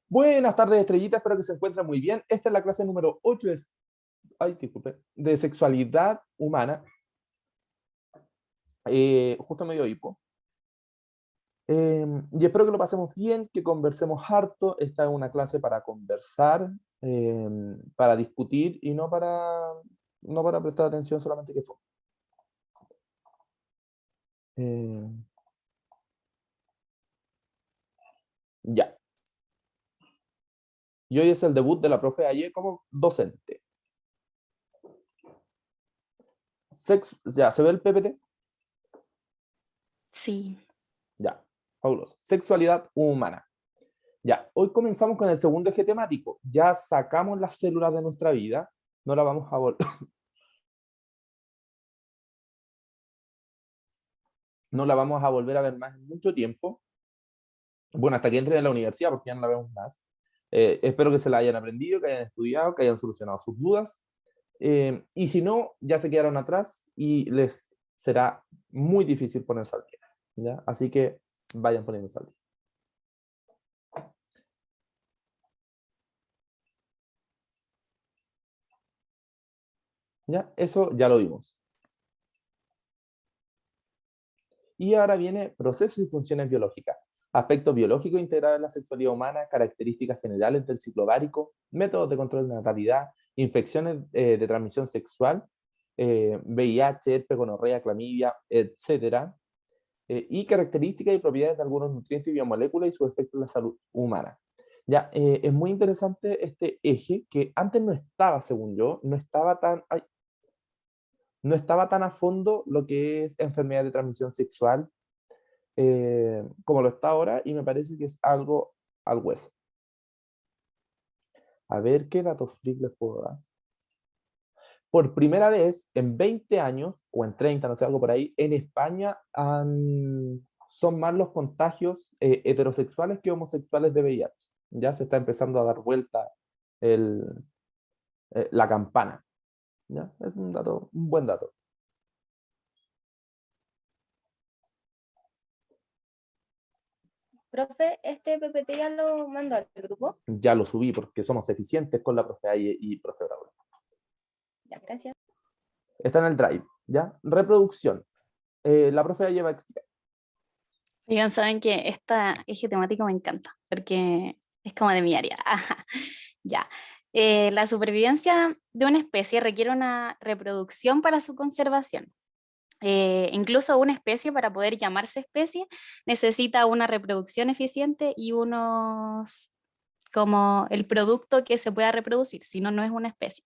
Buenas tardes, estrellitas, espero que se encuentren muy bien. Esta es la clase número 8 disculpe, de sexualidad humana. Justo me dio hipo. Y espero que lo pasemos bien, que conversemos harto. Esta es una clase para conversar, para discutir y no para prestar atención solamente que fue. Ya. Y hoy es el debut de la profe Aye como docente. Ya, ¿se ve el PPT? Sí. Ya, fabuloso. Sexualidad humana. Ya, hoy comenzamos con el segundo eje temático. Ya sacamos las células de nuestra vida, no la vamos a no la vamos a volver a ver más en mucho tiempo. Bueno, hasta que entre en la universidad, porque ya no la vemos más. Espero que se la hayan aprendido, que hayan estudiado, que hayan solucionado sus dudas. Y si no, ya se quedaron atrás y les será muy difícil ponerse al día. ¿Ya? Así que vayan poniéndose al día. ¿Ya? Eso ya lo vimos. Y ahora viene procesos y funciones biológicas, aspectos biológicos integrados en la sexualidad humana, características generales del ciclo ovárico, métodos de control de natalidad, infecciones de transmisión sexual, VIH, herpes, gonorrea, clamidia, etcétera, y características y propiedades de algunos nutrientes y biomoléculas y sus efectos en la salud humana. Ya, es muy interesante este eje que antes no estaba, según yo, no estaba tan a fondo lo que es enfermedad de transmisión sexual como lo está ahora, y me parece que es algo al hueso. A ver qué datos freak les puedo dar. Por primera vez en 20 años, o en 30, no sé, algo por ahí, en España son más los contagios heterosexuales que homosexuales de VIH. Ya se está empezando a dar vuelta el, la campana. ¿Ya? Es un dato, un buen dato. Profe, este PPT ya lo mandó al grupo. Ya lo subí porque somos eficientes con la profe Aye y profe Braulio. Ya, gracias. Está en el drive. ¿Ya? Reproducción. La profe Aye va a explicar. Oigan, saben que esta eje temático me encanta, porque es como de mi área. Ajá. Ya. La supervivencia de una especie requiere una reproducción para su conservación. Incluso una especie, para poder llamarse especie, necesita una reproducción eficiente y unos como el producto que se pueda reproducir, si no, no es una especie.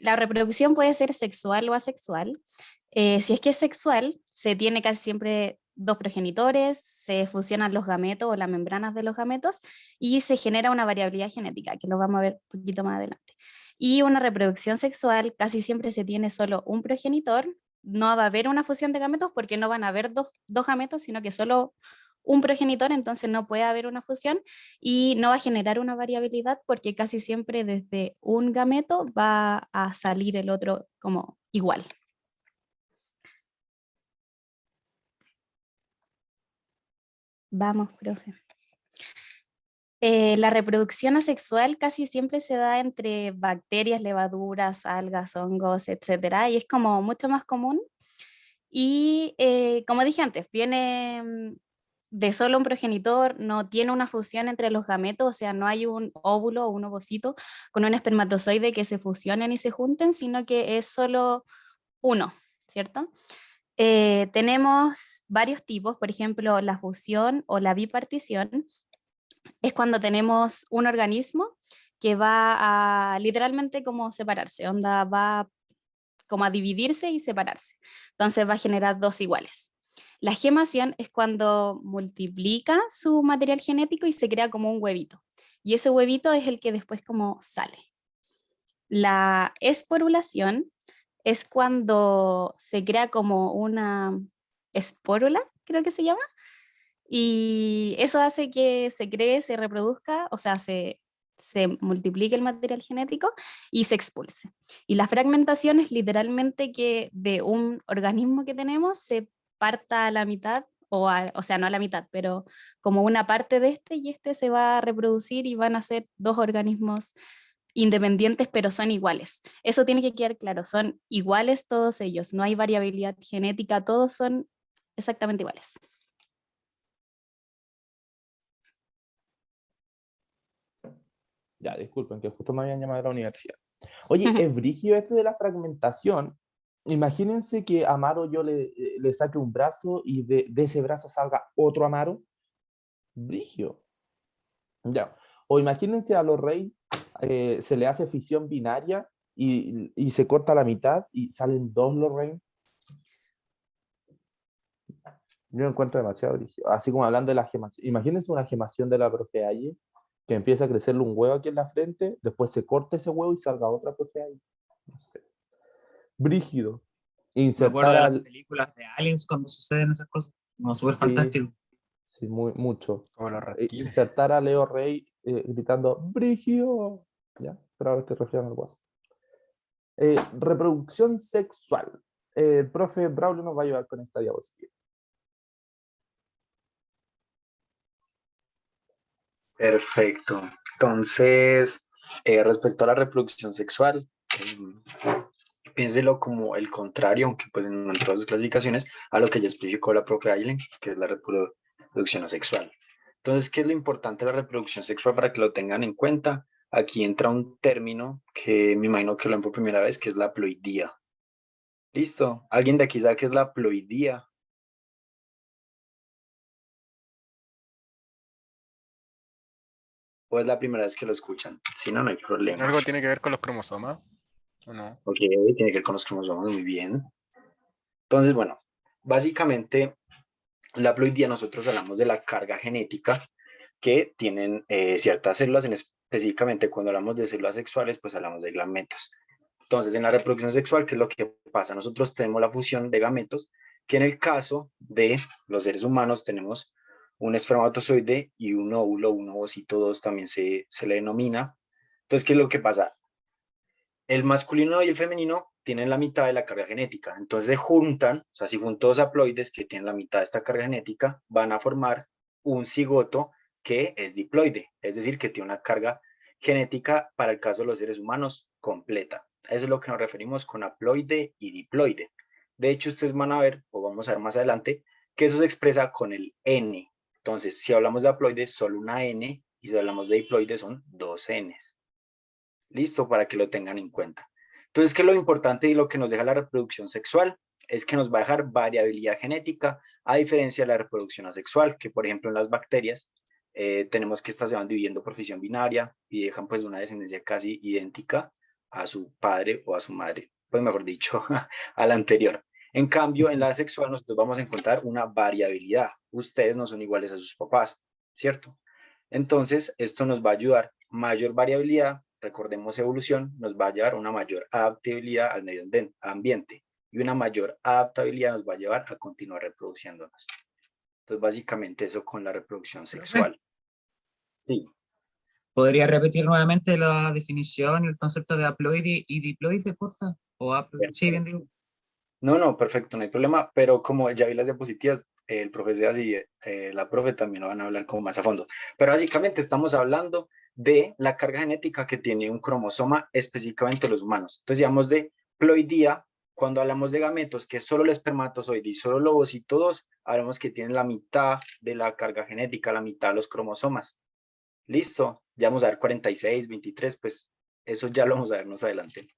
La reproducción puede ser sexual o asexual. Si es que es sexual, se tiene casi siempre dos progenitores, se fusionan los gametos o las membranas de los gametos y se genera una variabilidad genética, que lo vamos a ver un poquito más adelante. Y una reproducción sexual casi siempre se tiene solo un progenitor, no va a haber una fusión de gametos porque no van a haber dos gametos, sino que solo un progenitor, entonces no puede haber una fusión y no va a generar una variabilidad porque casi siempre desde un gameto va a salir el otro como igual. Vamos, profe. La reproducción asexual casi siempre se da entre bacterias, levaduras, algas, hongos, etcétera, y es como mucho más común. Y como dije antes, viene de solo un progenitor, no tiene una fusión entre los gametos, o sea, no hay un óvulo o un ovocito con un espermatozoide que se fusionen y se junten, sino que es solo uno, ¿cierto? Tenemos varios tipos, por ejemplo, la fusión o la bipartición es cuando tenemos un organismo que va a literalmente como separarse, onda va como a dividirse y separarse. Entonces va a generar dos iguales. La gemación es cuando multiplica su material genético y se crea como un huevito. Y ese huevito es el que después como sale. La esporulación es cuando se crea como una espórula, creo que se llama, y eso hace que se cree, se reproduzca, o sea, se multiplique el material genético y se expulse. Y la fragmentación es literalmente que de un organismo que tenemos se parta a la mitad o sea, no a la mitad, pero como una parte de este y este se va a reproducir y van a ser dos organismos independientes, pero son iguales. Eso tiene que quedar claro, son iguales todos ellos, no hay variabilidad genética, todos son exactamente iguales. Ya, disculpen, que justo me habían llamado de la universidad. Oye, es brígido este de la fragmentación. Imagínense que a Amaro yo le saque un brazo y de ese brazo salga otro Amaro. Brígido. Ya. O imagínense a los rey, se le hace fisión binaria y se corta la mitad y salen dos los rey. Yo lo encuentro demasiado brígido. Así como hablando de la gemación. Imagínense una gemación de la Protealle que empieza a crecerle un huevo aquí en la frente, después se corta ese huevo y salga otra Protealle. No sé. Brígido. Me acuerdo Insertar de las al... películas de Aliens cuando suceden esas cosas. Como súper Sí, fantástico. sí, mucho. Como los reptiles. Insertar a Leo Rey gritando ¡Brígido! ¿Ya? Pero ahora estoy refiriendo al WhatsApp. Reproducción sexual. El profe Braulio nos va a ayudar con esta diapositiva. Perfecto. Entonces, respecto a la reproducción sexual, piénselo como el contrario, aunque pues en todas sus clasificaciones, a lo que ya explicó la profe Aileen, que es la reproducción asexual. Entonces, ¿qué es lo importante de la reproducción sexual para que lo tengan en cuenta? Aquí entra un término que me imagino que lo ven por primera vez, que es la ploidía. ¿Listo? ¿Alguien de aquí sabe qué es la ploidía? ¿O es la primera vez que lo escuchan? Si no, no hay problema. ¿Algo tiene que ver con los cromosomas? ¿O no? Ok, tiene que ver con los cromosomas, muy bien. Entonces, bueno, básicamente la ploidía nosotros hablamos de la carga genética que tienen ciertas células, específicamente cuando hablamos de células sexuales, pues hablamos de gametos. Entonces, en la reproducción sexual, ¿qué es lo que pasa? Nosotros tenemos la fusión de gametos, que en el caso de los seres humanos tenemos un espermatozoide y un óvulo, un ovocito 2 también se le denomina. Entonces, ¿qué es lo que pasa? El masculino y el femenino tienen la mitad de la carga genética, entonces se juntan, o sea, si juntan dos haploides que tienen la mitad de esta carga genética, van a formar un cigoto que es diploide, es decir, que tiene una carga genética para el caso de los seres humanos completa. Eso es lo que nos referimos con haploide y diploide. De hecho, ustedes van a ver, o vamos a ver más adelante, que eso se expresa con el N. Entonces, si hablamos de haploide, solo una N, y si hablamos de diploide, son dos Ns. Listo, para que lo tengan en cuenta. Entonces, ¿qué es lo importante y lo que nos deja la reproducción sexual? Es que nos va a dejar variabilidad genética, a diferencia de la reproducción asexual, que por ejemplo en las bacterias tenemos que estas se van dividiendo por fisión binaria y dejan pues una descendencia casi idéntica a su padre o a su madre, pues mejor dicho, a la anterior. En cambio, en la asexual nosotros vamos a encontrar una variabilidad. Ustedes no son iguales a sus papás, ¿cierto? Entonces, esto nos va a ayudar, mayor variabilidad, recordemos evolución, nos va a llevar una mayor adaptabilidad al medio ambiente y una mayor adaptabilidad nos va a llevar a continuar reproduciéndonos. Entonces, básicamente eso con la reproducción sexual. Sí. ¿Podría repetir nuevamente la definición y el concepto de haploide y diploide, porfa? Sí, bien digo. No, perfecto, no hay problema, pero como ya vi las diapositivas, el profesor y la profe también lo van a hablar como más a fondo. Pero básicamente estamos hablando de la carga genética que tiene un cromosoma específicamente los humanos. Entonces, digamos de ploidía, cuando hablamos de gametos, que es solo el espermatozoide y solo el ovocito 2, hablamos que tienen la mitad de la carga genética, la mitad de los cromosomas. Listo, ya vamos a ver 46, 23, pues eso ya lo vamos a ver más adelante.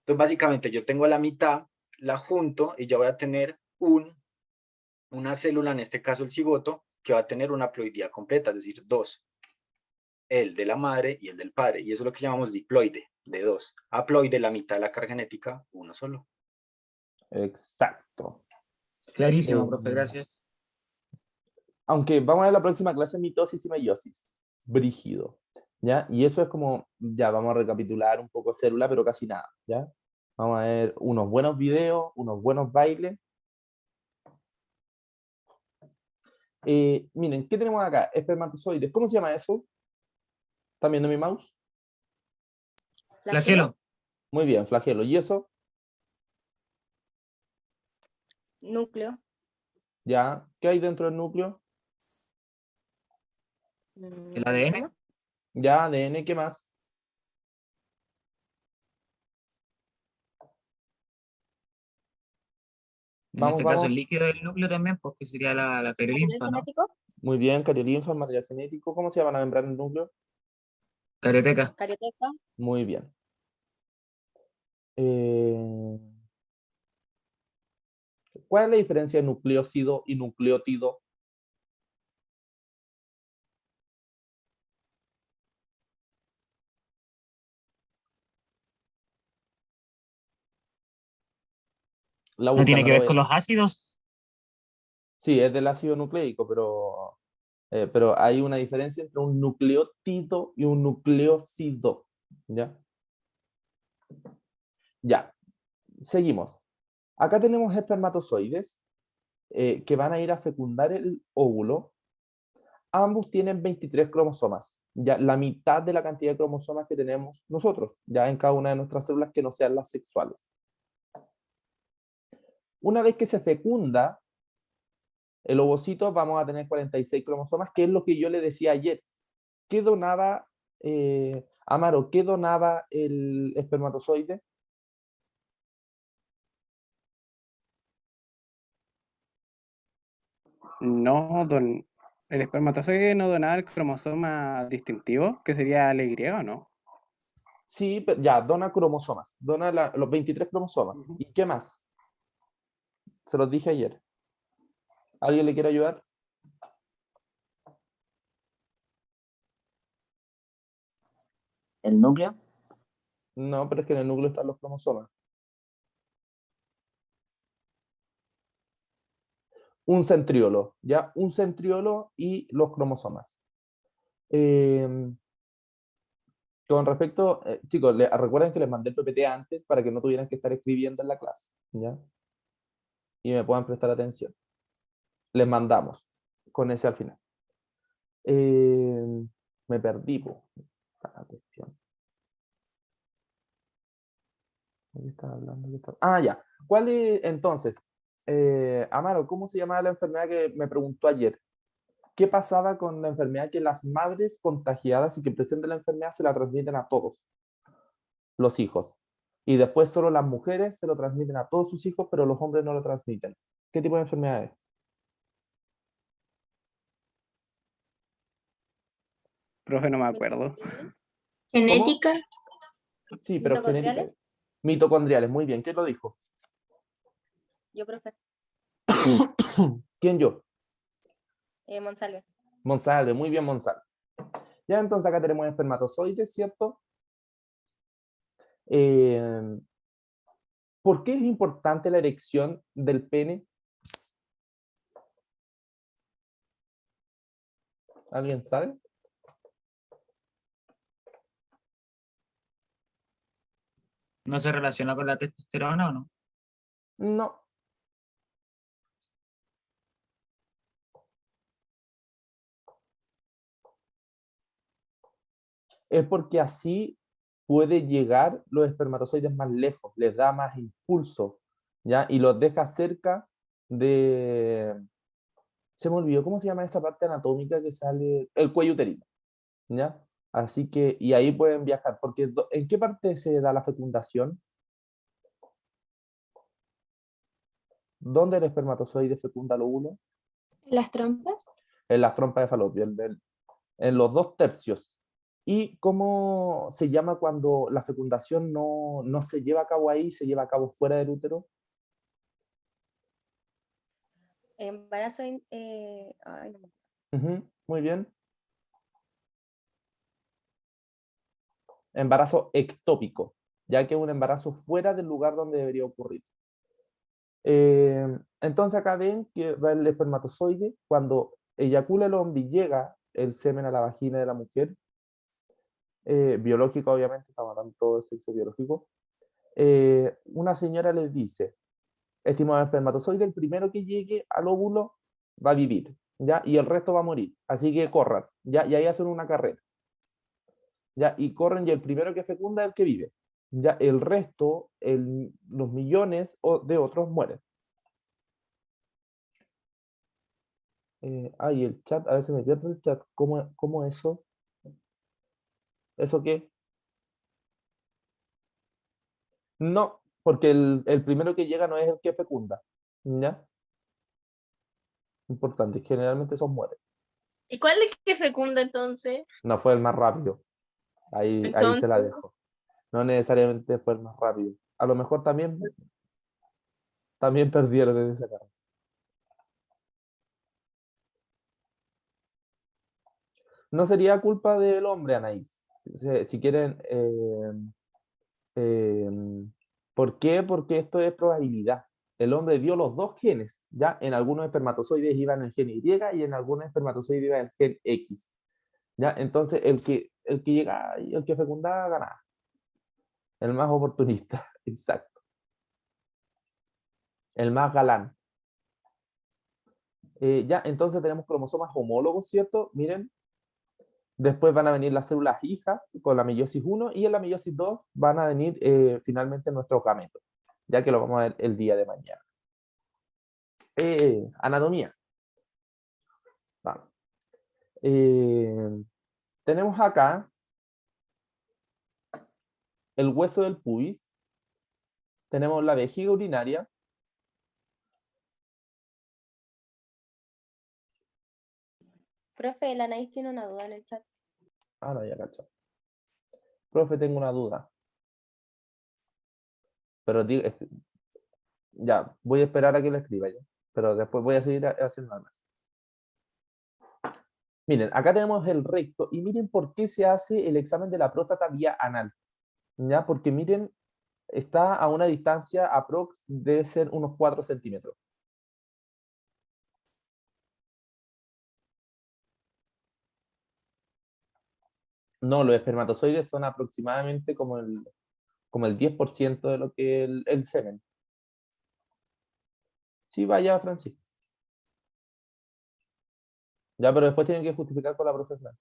Entonces, básicamente yo tengo la mitad, la junto y ya voy a tener una célula, en este caso el cigoto, que va a tener una ploidía completa, es decir, dos. El de la madre y el del padre. Y eso es lo que llamamos diploide, de dos. Haploide, la mitad de la carga genética, uno solo. Exacto. Clarísimo, profe, gracias. Aunque vamos a ver la próxima clase, mitosis y meiosis. Brígido. ¿Ya? Y eso es como, ya vamos a recapitular un poco célula, pero casi nada, ¿ya? Vamos a ver unos buenos videos, unos buenos bailes. Miren, ¿qué tenemos acá? Espermatozoides. ¿Cómo se llama eso? ¿Están viendo mi mouse? Flagelo. Muy bien, flagelo. ¿Y eso? Núcleo. ¿Ya? ¿Qué hay dentro del núcleo? ¿El ADN? Ya, ADN, ¿qué más? En Vamos, este caso, vamos. el líquido del núcleo también, pues que sería la cariolinfa, ¿no? genético? Muy bien, cariolinfa, material genético. ¿Cómo se llama la membrana del núcleo? Carioteca. Carioteca. Muy bien. Eh, ¿Cuál es la diferencia de nucleócido y nucleótido? La ¿No buscan, tiene no que la ver voy con a... los ácidos? Sí, es del ácido nucleico, pero hay una diferencia entre un nucleótido y un nucleócido. ¿Ya? Ya, seguimos. Acá tenemos espermatozoides que van a ir a fecundar el óvulo. Ambos tienen 23 cromosomas, ya la mitad de la cantidad de cromosomas que tenemos nosotros, ya en cada una de nuestras células que no sean las sexuales. Una vez que se fecunda el ovocito, vamos a tener 46 cromosomas, que es lo que yo le decía ayer. ¿Qué donaba, Amaro, qué donaba el espermatozoide? No, el espermatozoide no donaba el cromosoma distintivo, que sería el Y, ¿o no? Sí, ya, dona cromosomas, dona los 23 cromosomas. Ujú. ¿Y qué más? Se los dije ayer. ¿Alguien le quiere ayudar? ¿El núcleo? No, pero es que en el núcleo están los cromosomas. Un centriolo, ¿ya? Un centriolo y los cromosomas. Con respecto, chicos, recuerden que les mandé el PPT antes para que no tuvieran que estar escribiendo en la clase, ¿ya? Y me puedan prestar atención. Les mandamos con ese al final. Me perdí, po. La cuestión. ¿De qué estaba hablando? Ah, ya. ¿Cuál es, entonces, Amaro, cómo se llamaba la enfermedad que me preguntó ayer? ¿Qué pasaba con la enfermedad que las madres contagiadas y que presentan la enfermedad se la transmiten a todos los hijos? Y después solo las mujeres se lo transmiten a todos sus hijos, pero los hombres no lo transmiten. ¿Qué tipo de enfermedad es? Profe, no me acuerdo. Genética. Sí, pero genética. ¿Mitocondriales? Mitocondriales, muy bien. ¿Quién lo dijo? Yo, profe. ¿Quién yo? Monsalve. Monsalve, muy bien, Monsalve. Ya entonces acá tenemos espermatozoides, ¿cierto? ¿Por qué es importante la erección del pene? ¿Alguien sabe? ¿No se relaciona con la testosterona o no? No. Es porque así puede llegar los espermatozoides más lejos, les da más impulso, ¿ya? Y los deja cerca de... Se me olvidó, ¿cómo se llama esa parte anatómica que sale? El cuello uterino, ¿ya? Así que, y ahí pueden viajar, porque ¿en qué parte se da la fecundación? ¿Dónde el espermatozoide fecunda el óvulo? ¿Las trompas? En las trompas de falopio, en los 2/3. ¿Y cómo se llama cuando la fecundación no se lleva a cabo ahí, se lleva a cabo fuera del útero? Embarazo. Ay, no me Ujú, muy bien. Embarazo ectópico, ya que es un embarazo fuera del lugar donde debería ocurrir. Entonces acá ven que va el espermatozoide, cuando eyacula el hombre y llega el semen a la vagina de la mujer, biológico obviamente, estamos hablando de todo el sexo biológico, una señora les dice, estimado espermatozoide, el primero que llegue al óvulo va a vivir, ¿ya? Y el resto va a morir, así que corran, ¿ya? Y ahí hacen una carrera, ¿ya? Y corren y el primero que fecunda es el que vive, ¿ya? El resto, los millones de otros mueren. Ay, el chat, a veces me pierdo el chat. ¿Cómo eso? ¿Eso qué? No, porque el primero que llega no es el que fecunda. ¿Ya? Importante, generalmente son mujeres. ¿Y cuál es que fecunda entonces? No fue el más rápido. Ahí se la Entonces, dejo. No necesariamente fue el más rápido. A lo mejor también perdieron en esa carrera. No sería culpa del hombre, Anaís. Si quieren, ¿por qué? Porque esto es probabilidad. El hombre dio los dos genes, ¿ya? En algunos espermatozoides iban el gen Y y en algunos espermatozoides iba el gen X, ¿ya? Entonces, el que llega y el que fecundaba ganaba. El más oportunista, exacto. El más galán. Ya, entonces tenemos cromosomas homólogos, ¿cierto? Miren, después van a venir las células hijas con la meiosis 1 y en la meiosis 2 van a venir finalmente nuestros gametos, ya que lo vamos a ver el día de mañana. Anatomía. Vamos. Tenemos acá el hueso del pubis, tenemos la vejiga urinaria, Profe, la Anaís tiene una duda en el chat. no, ya cacho. Profe, tengo una duda. Pero ya, voy a esperar a que lo escriba ya. Pero después voy a seguir haciendo más. Miren, acá tenemos el recto y miren por qué se hace el examen de la próstata vía anal. ¿Ya? Porque miren, está a una distancia aprox debe ser unos 4 centímetros. No, los espermatozoides son aproximadamente como el 10% de lo que el semen. Sí, vaya, Francisco. Ya, pero después tienen que justificar con la profesional.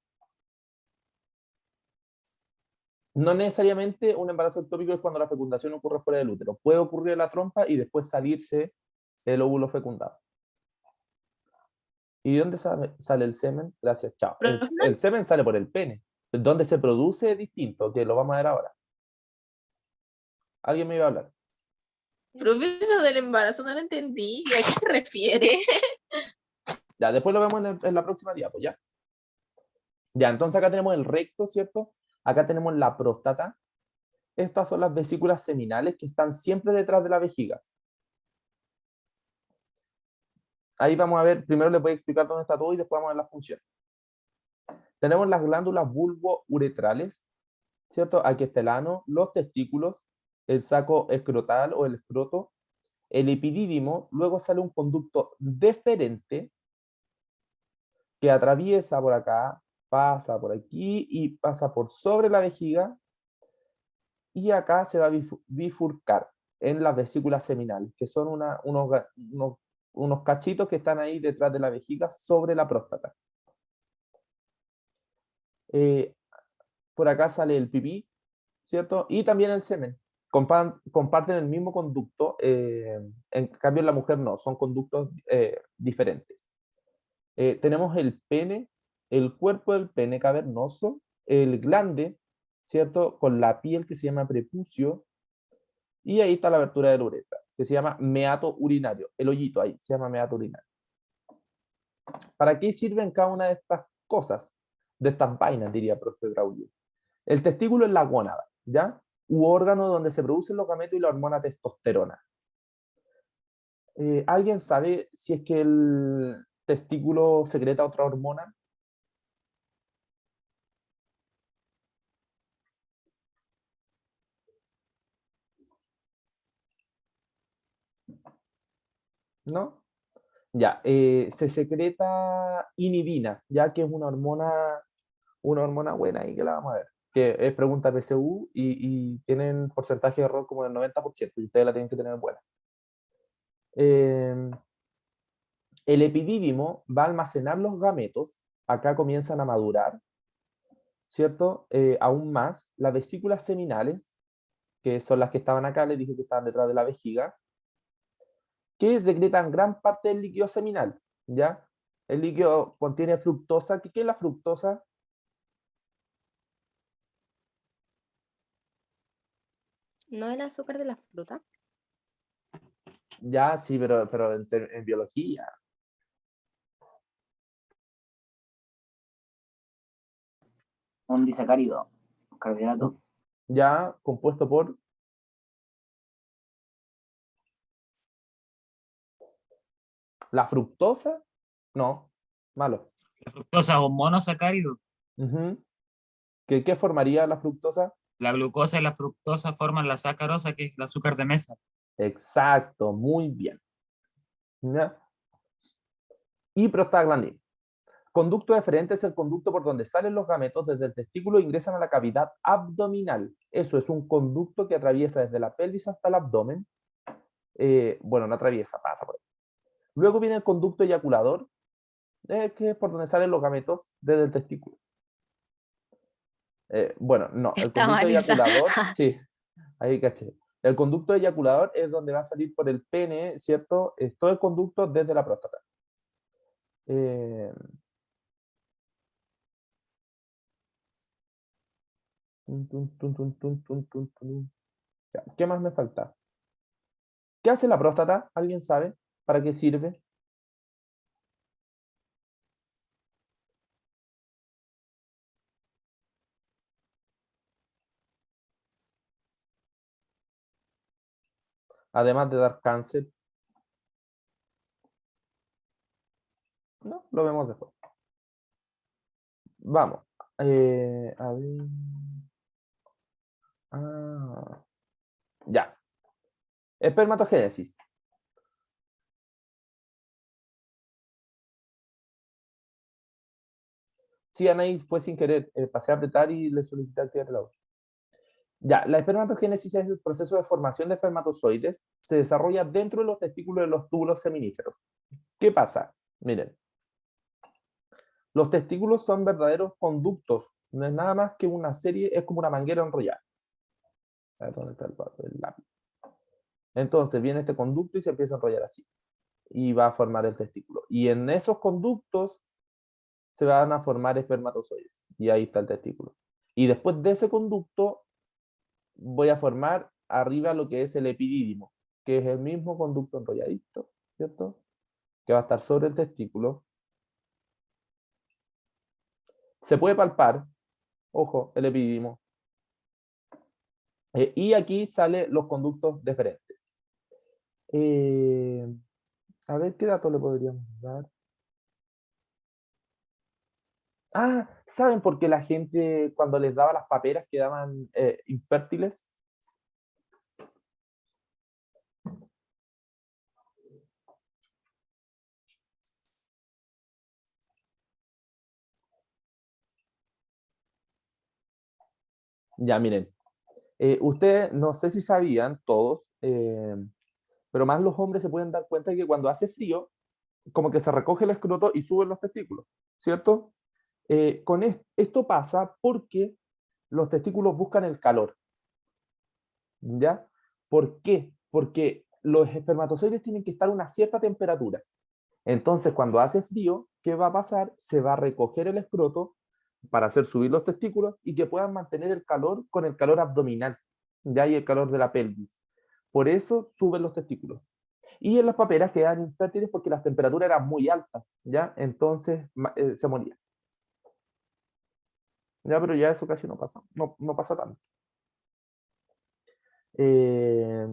No necesariamente un embarazo ectópico es cuando la fecundación ocurre fuera del útero. Puede ocurrir en la trompa y después salirse el óvulo fecundado. ¿Y de dónde sale el semen? Gracias, chao. El semen sale por el pene. Donde se produce es distinto, que lo vamos a ver ahora. ¿Alguien me iba a hablar? profesor del embarazo no lo entendí. ¿A qué se refiere? Ya, después lo vemos en la próxima diapo, ¿ya? Ya, entonces acá tenemos el recto, ¿cierto? Acá tenemos la próstata. Estas son las vesículas seminales que están siempre detrás de la vejiga. Ahí vamos a ver, primero les voy a explicar dónde está todo y después vamos a ver las funciones. Tenemos las glándulas bulbouretrales, ¿cierto? Aquí está el ano, los testículos, el saco escrotal o el escroto, el epidídimo, luego sale un conducto deferente que atraviesa por acá, pasa por aquí y pasa por sobre la vejiga y acá se va a bifurcar en las vesículas seminales, que son unos cachitos que están ahí detrás de la vejiga sobre la próstata. Por acá sale el pipí, ¿cierto? Y también el semen. Comparten el mismo conducto, en cambio en la mujer no, son conductos diferentes. Tenemos el pene, el cuerpo del pene cavernoso, el glande, ¿cierto? Con la piel que se llama prepucio, y ahí está la abertura de la uretra, que se llama meato urinario, el hoyito ahí, se llama meato urinario. ¿Para qué sirven cada una de estas cosas? De estas vainas, diría profe Braulio. El testículo es la gónada, ¿ya? U órgano donde se producen los gametos y la hormona testosterona. ¿Alguien sabe si es que el testículo secreta otra hormona? ¿No? Ya, se secreta inhibina, ya que es una hormona buena y que la vamos a ver. Que es pregunta PSU y tienen porcentaje de error como del 90% y ustedes la tienen que tener buena. El epidídimo va a almacenar los gametos, acá comienzan a madurar, ¿cierto? Aún más, las vesículas seminales, que son las que estaban acá, les dije que estaban detrás de la vejiga, que secretan gran parte del líquido seminal, ¿ya? El líquido contiene fructosa. ¿Qué es la fructosa? ¿No el azúcar de la fruta? Ya, sí, pero en biología. Un disacárido, carbohidrato. Ya, compuesto por... ¿La fructosa? No, malo. La fructosa es un monosacárido. Ujú. ¿Qué formaría la fructosa? La glucosa y la fructosa forman la sacarosa, que es el azúcar de mesa. Exacto, muy bien. ¿Ya? Y prostaglandina. Conducto deferente es el conducto por donde salen los gametos desde el testículo e ingresan a la cavidad abdominal. Eso es un conducto que atraviesa desde la pelvis hasta el abdomen. Bueno, no atraviesa, pasa por ahí. Luego viene el conducto eyaculador, que es por donde salen los gametos desde el testículo. Bueno, no, el Está conducto mal esa. eyaculador, sí, ahí caché. El conducto eyaculador es donde va a salir por el pene, ¿cierto? Es todo el conducto desde la próstata. Ya, ¿qué más me falta? ¿Qué hace la próstata? ¿Alguien sabe? ¿Para qué sirve? Además de dar cáncer. No, lo vemos después. Vamos. A ver. Ah, ya. Espermatogénesis. Sí, Anaí, fue sin querer. Pasé a apretar y le solicité activar el audio. Ya, la espermatogénesis es el proceso de formación de espermatozoides. Se desarrolla dentro de los testículos de los túbulos seminíferos. ¿Qué pasa? Miren. Los testículos son verdaderos conductos. No es nada más que una serie, es como una manguera enrollada. A ver, ¿dónde está el lápiz? Entonces viene este conducto y se empieza a enrollar así. Y va a formar el testículo. Y en esos conductos se van a formar espermatozoides. Y ahí está el testículo. Y después de ese conducto voy a formar arriba lo que es el epidídimo, que es el mismo conducto enrolladito, ¿cierto? Que va a estar sobre el testículo. Se puede palpar, ojo, el epidídimo. Y aquí salen los conductos deferentes. A ver qué datos le podríamos dar. Ah, ¿saben por qué la gente cuando les daba las paperas quedaban infértiles? Ya, miren. Ustedes, no sé si sabían todos, pero más los hombres se pueden dar cuenta de que cuando hace frío, como que se recoge el escroto y suben los testículos, ¿cierto? Esto pasa porque los testículos buscan el calor, ¿ya? ¿Por qué? Porque los espermatozoides tienen que estar a una cierta temperatura. Entonces, cuando hace frío, ¿qué va a pasar? Se va a recoger el escroto para hacer subir los testículos y que puedan mantener el calor con el calor abdominal, ¿ya? Y el calor de la pelvis. Por eso suben los testículos. Y en las paperas quedan infértiles porque las temperaturas eran muy altas, ¿ya? Entonces se morían. Ya, pero ya eso casi no pasa, no pasa tanto. Eh,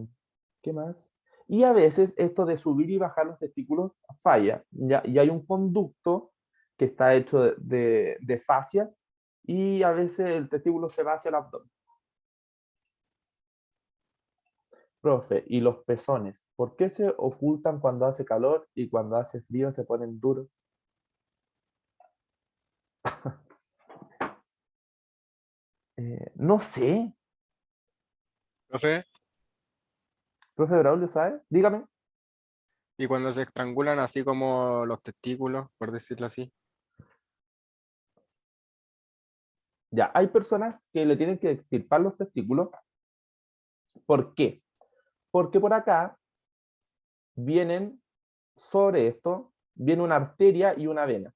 ¿Qué más? Y a veces esto de subir y bajar los testículos falla, ¿ya? Y hay un conducto que está hecho de fascias y a veces el testículo se va hacia el abdomen. Profe, ¿y los pezones? ¿Por qué se ocultan cuando hace calor y cuando hace frío se ponen duros? No sé. Profe, Profe Braulio, ¿sabe? Dígame. y cuando se estrangulan así como los testículos, por decirlo así. Ya, hay personas que le tienen que extirpar los testículos. ¿Por qué? Porque por acá vienen sobre esto viene una arteria y una vena.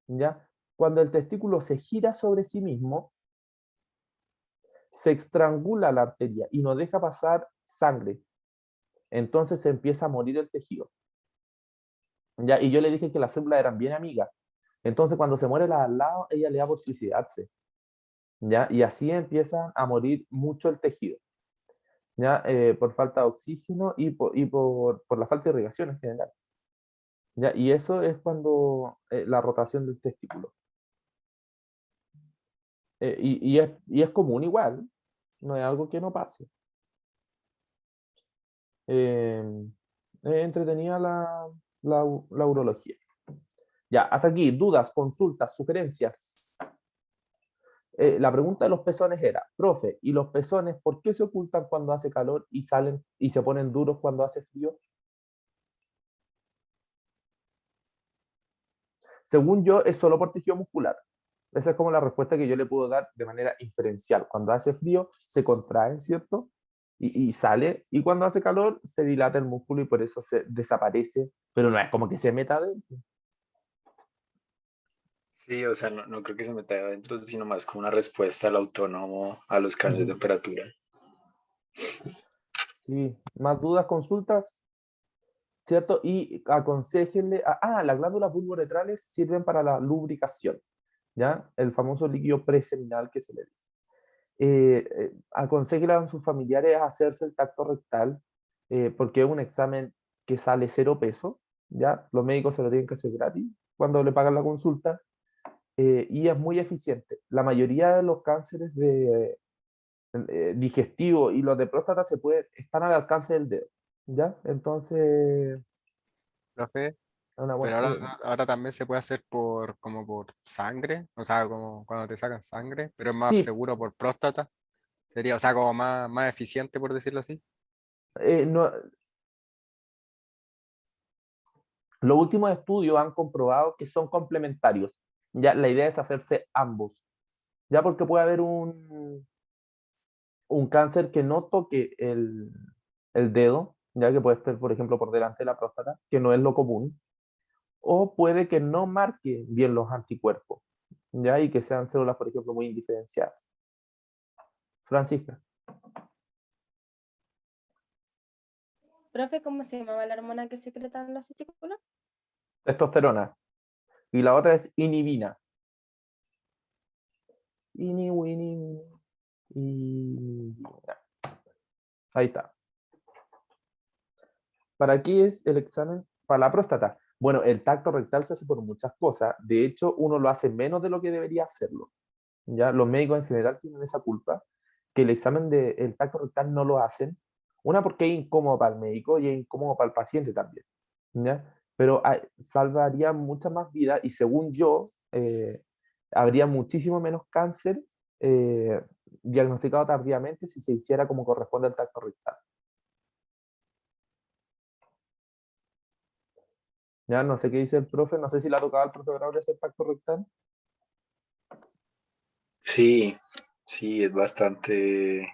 ¿Ya? Cuando el testículo se gira sobre sí mismo, se estrangula la arteria y no deja pasar sangre. Entonces se empieza a morir el tejido. ¿Ya? Y yo le dije que las células eran bien amigas. Entonces cuando se muere la de al lado, ella le da por suicidarse. ¿Ya? Y así empieza a morir mucho el tejido. ¿Ya? Por falta de oxígeno y por la falta de irrigación en general. ¿Ya? Y eso es cuando la rotación del testículo. Y es común igual, no es algo que no pase. Es entretenida la urología. Ya, hasta aquí, dudas, consultas, sugerencias. La pregunta de los pezones era, profe, ¿y los pezones por qué se ocultan cuando hace calor y salen y se ponen duros cuando hace frío? Según yo, es solo por tejido muscular. Esa es como la respuesta que yo le puedo dar de manera inferencial. Cuando hace frío, se contrae, ¿cierto? Y sale, y cuando hace calor, se dilata el músculo y por eso se desaparece, pero no es como que se meta adentro. Sí, o sea, no creo que se meta ahí adentro, sino más como una respuesta al autónomo a los cambios de temperatura. Sí, más dudas, consultas, ¿cierto? Y aconséjenle, las glándulas vulvoretrales sirven para la lubricación, ¿ya? El famoso líquido preseminal que se le dice. Aconséjenle a sus familiares a hacerse el tacto rectal, porque es un examen que sale 0 pesos, ¿ya? Los médicos se lo tienen que hacer gratis cuando le pagan la consulta, y es muy eficiente. La mayoría de los cánceres digestivos y los de próstata están al alcance del dedo, ¿ya? Entonces, Profe, una pero buena... ahora también se puede hacer como por sangre, o sea, como cuando te sacan sangre, pero es más sí, seguro por próstata. Sería, o sea, como más eficiente, por decirlo así. no, los últimos estudios han comprobado que son complementarios. Ya, la idea es hacerse ambos. Ya porque puede haber un cáncer que no toque el dedo, ya que puede estar, por ejemplo, por delante de la próstata, que no es lo común, o puede que no marque bien los anticuerpos, ya, y que sean células, por ejemplo, muy indiferenciadas. Francisca, Profe, ¿cómo se llamaba la hormona que secretan los testículos? testosterona. Y la otra es inhibina. Inhibina. Ahí está. ¿Para qué es el examen? Para la próstata. Bueno, el tacto rectal se hace por muchas cosas. De hecho, uno lo hace menos de lo que debería hacerlo. ¿Ya? Los médicos en general tienen esa culpa, que el examen del tacto rectal no lo hacen. Una, porque es incómodo para el médico y es incómodo para el paciente también. ¿Ya? Pero salvaría muchas más vidas y según yo, habría muchísimo menos cáncer diagnosticado tardíamente si se hiciera como corresponde al tacto rectal. Ya no sé qué dice el profe, no sé si le ha tocado al profe Braulio hacer tacto rectal. Sí, es bastante,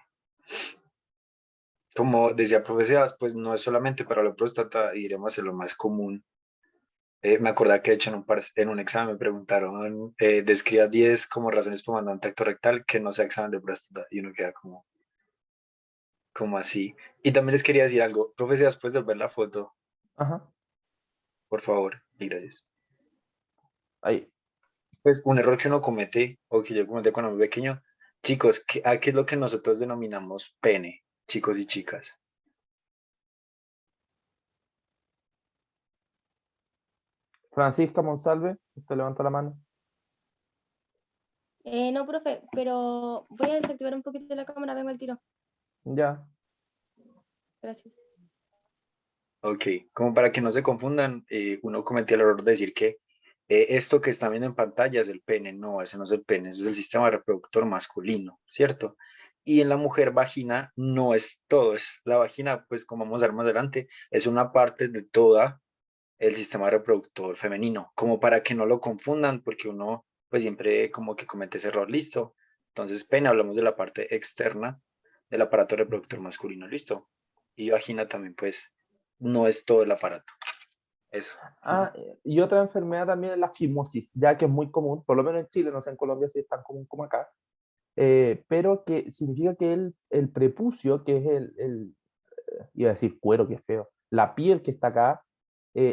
como decía profesoras, pues no es solamente para la próstata, iremos a lo más común. Me acordé que de hecho en un examen me preguntaron, describa 10 como razones para mandar un tacto rectal que no sea examen de próstata, y uno queda como así. Y también les quería decir algo, profesoras, después de ver la foto, Ajá, por favor, y gracias. ahí. Pues un error que uno comete, o que yo cometí cuando era muy pequeño, chicos, ¿qué es lo que nosotros denominamos pene, chicos y chicas? Francisca Monsalve, usted levanta la mano. No, profe, pero voy a desactivar un poquito la cámara, vengo al tiro. Ya. Gracias. Ok, como para que no se confundan, uno cometió el error de decir que esto que están viendo en pantalla es el pene. No, ese no es el pene, eso es el sistema reproductor masculino, ¿cierto? Y en la mujer vagina no es todo, es la vagina, pues como vamos a ver más adelante, es una parte de toda el sistema reproductor femenino, como para que no lo confundan, porque uno pues siempre como que comete ese error, listo. Entonces, pene, hablamos de la parte externa del aparato reproductor masculino, listo. Y vagina también pues no es todo el aparato. Eso. Ah, y otra enfermedad también es la fimosis, ya que es muy común, por lo menos en Chile, no sé en Colombia si es tan común como acá, pero que significa que el prepucio, que es iba a decir cuero, que es feo, la piel que está acá,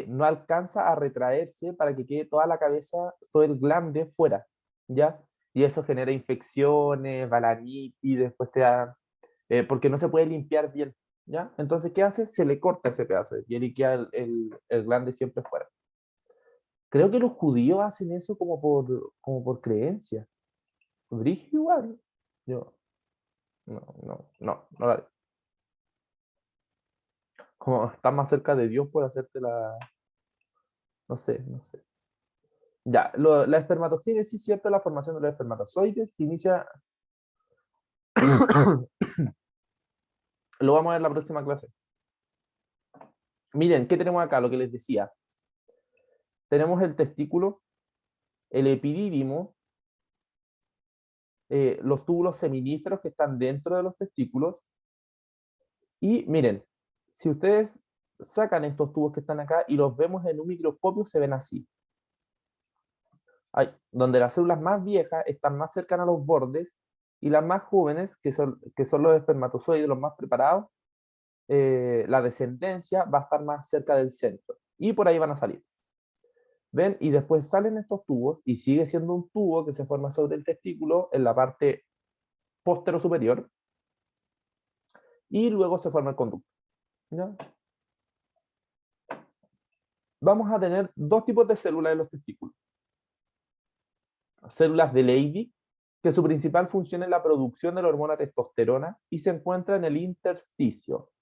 no alcanza a retraerse para que quede toda la cabeza, todo el glande fuera, ¿ya? Y eso genera infecciones, balanitis, después te da, porque no se puede limpiar bien, ¿ya? Entonces, ¿qué hace? Se le corta ese pedazo de piel y queda el glande siempre fuera. Creo que los judíos hacen eso como por creencia. Brígido igual. Yo, no la hago. Como estás más cerca de Dios por hacerte la... No sé. Ya, la espermatogénesis, ¿cierto? La formación de los espermatozoides se inicia... Lo vamos a ver en la próxima clase. Miren, ¿qué tenemos acá? Lo que les decía. Tenemos el testículo, el epidídimo, los túbulos seminíferos que están dentro de los testículos. Y miren, si ustedes sacan estos tubos que están acá y los vemos en un microscopio, se ven así. Donde las células más viejas están más cercanas a los bordes y las más jóvenes, que son los espermatozoides, los más preparados, la descendencia va a estar más cerca del centro. Y por ahí van a salir. ¿Ven? Y después salen estos tubos y sigue siendo un tubo que se forma sobre el testículo en la parte postero superior. Y luego se forma el conducto. ¿Ya? Vamos a tener dos tipos de células en los testículos. Células de Leydig, que su principal función es la producción de la hormona testosterona y se encuentra en el intersticio.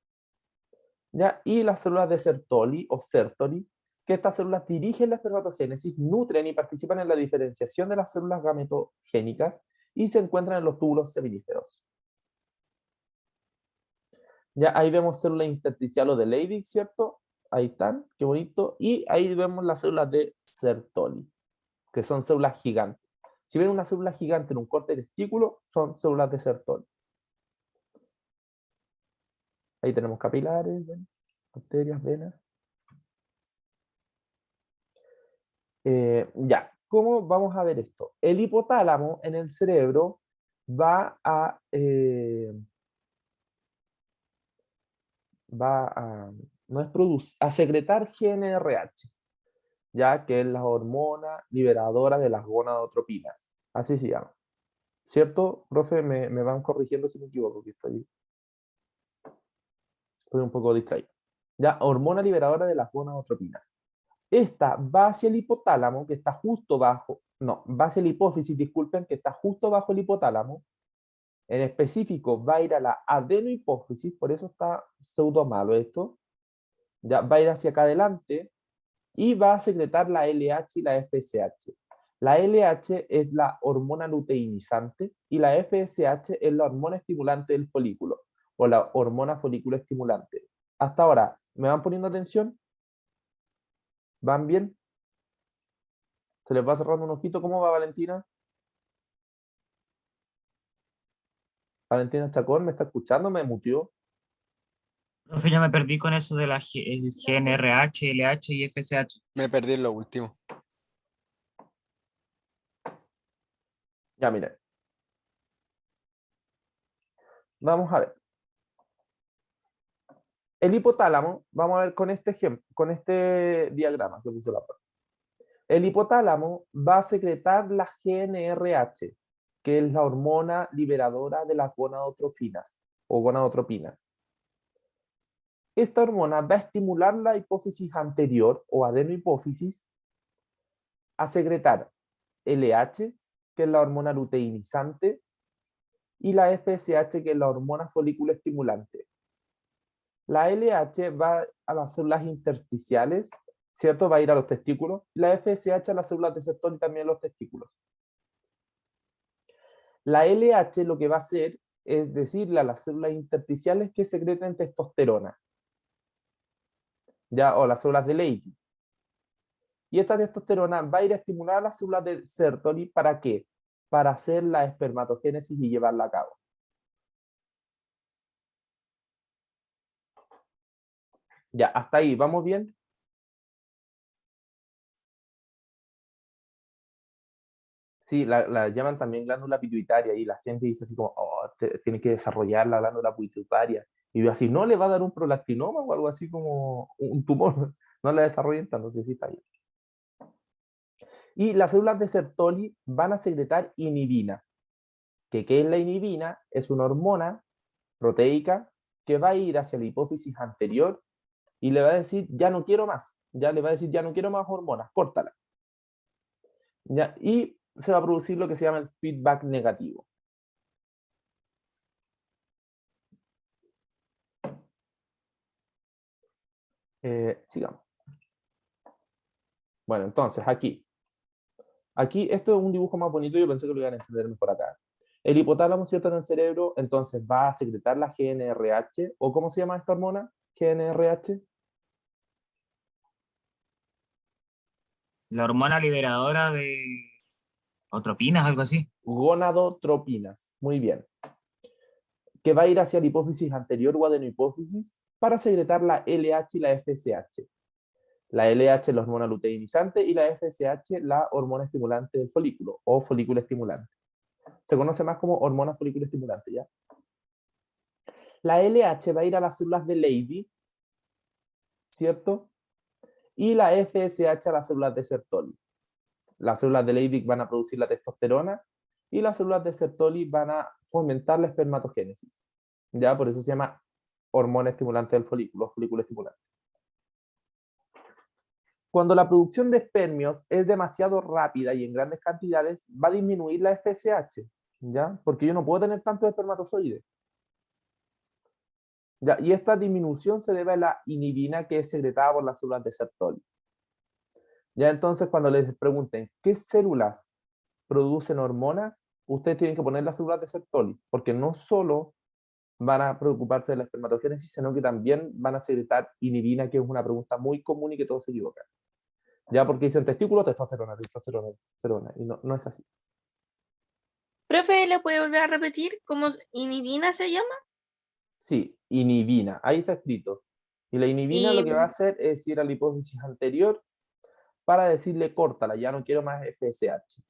¿Ya? Y las células de Sertoli o Sertoli, que estas células dirigen la espermatogénesis, nutren y participan en la diferenciación de las células gametogénicas y se encuentran en los túbulos seminíferos. Ya ahí vemos células intersticiales de Leydig, ¿cierto? Ahí están, qué bonito. Y ahí vemos las células de Sertoli, que son células gigantes. Si ven una célula gigante en un corte de testículo, son células de Sertoli. Ahí tenemos capilares, ¿ven? Arterias, venas. Ya, ¿cómo vamos a ver esto? El hipotálamo en el cerebro va no es a secretar GNRH, ya que es la hormona liberadora de las gonadotropinas. Así se llama. ¿Cierto, profe? Me van corrigiendo si me equivoco, que estoy un poco distraído. Ya, hormona liberadora de las gonadotropinas. Esta va hacia el hipotálamo, que está justo bajo, no, va hacia la hipófisis, disculpen, que está justo bajo el hipotálamo. En específico, va a ir a la adenohipófisis, por eso está pseudo malo esto. Ya va a ir hacia acá adelante y va a secretar la LH y la FSH. La LH es la hormona luteinizante y la FSH es la hormona estimulante del folículo o la hormona folículo estimulante. Hasta ahora, ¿me van poniendo atención? ¿Van bien? ¿Se les va cerrando un ojito? ¿Cómo va Valentina? Valentina Chacón, ¿me está escuchando? ¿Me mutió? Profe, yo me perdí con eso de el GNRH, LH y FSH. Me perdí en lo último. Ya, miren. Vamos a ver. El hipotálamo, vamos a ver con este ejemplo, con este diagrama que puso la profe. El hipotálamo va a secretar la GNRH, que es la hormona liberadora de las gonadotrofinas o gonadotropinas. Esta hormona va a estimular la hipófisis anterior o adenohipófisis a secretar LH, que es la hormona luteinizante, y la FSH, que es la hormona folículo estimulante. La LH va a las células intersticiales, ¿cierto? Va a ir a los testículos. Y la FSH a las células de Sertoli y también a los testículos. La LH lo que va a hacer es decirle a las células intersticiales que secreten testosterona, ¿ya? O las células de Leydig. Y esta testosterona va a ir a estimular a las células de Sertoli, ¿para qué? Para hacer la espermatogénesis y llevarla a cabo. Ya, hasta ahí, ¿vamos bien? Sí, la llaman también glándula pituitaria y la gente dice así como, oh, tiene que desarrollar la glándula pituitaria. Y yo así, ¿no le va a dar un prolactinoma o algo así como un tumor? No la desarrollen tanto, entonces sí está bien. Y las células de Sertoli van a secretar inhibina. ¿Qué es la inhibina? Es una hormona proteica que va a ir hacia la hipófisis anterior y le va a decir, ya no quiero más. Ya le va a decir, ya no quiero más hormonas, córtala. ¿Ya? Y se va a producir lo que se llama el feedback negativo. Sigamos. Bueno, entonces aquí, esto es un dibujo más bonito, yo pensé que lo iban a entender mejor acá. El hipotálamo, ¿cierto?, en el cerebro, entonces va a secretar la GNRH, o ¿cómo se llama esta hormona? GNRH. La hormona liberadora de otropinas, algo así. Gonadotropinas, muy bien. Que va a ir hacia la hipófisis anterior o adenohipófisis para secretar la LH y la FSH. La LH es la hormona luteinizante y la FSH la hormona estimulante del folículo o folículo estimulante. Se conoce más como hormona folículo estimulante, ¿ya? La LH va a ir a las células de Leydig, ¿cierto? Y la FSH a las células de Sertoli. Las células de Leydig van a producir la testosterona y las células de Sertoli van a fomentar la espermatogénesis. ¿Ya? Por eso se llama hormona estimulante del folículo, folículo estimulante. Cuando la producción de espermios es demasiado rápida y en grandes cantidades, va a disminuir la FSH, ¿ya? Porque yo no puedo tener tantos espermatozoides. ¿Ya? Y esta disminución se debe a la inhibina que es secretada por las células de Sertoli. Ya entonces, cuando les pregunten qué células producen hormonas, ustedes tienen que poner las células de Sertoli, porque no solo van a preocuparse de la espermatogénesis, sino que también van a secretar inhibina, que es una pregunta muy común y que todos se equivocan. Ya porque dicen testículo, testosterona, testosterona, testosterona, y no es así. Profe, ¿le puede volver a repetir cómo inhibina se llama? Sí, inhibina, ahí está escrito. Y la inhibina Y lo que va a hacer es ir a la hipófisis anterior para decirle córtala, ya no quiero más FSH.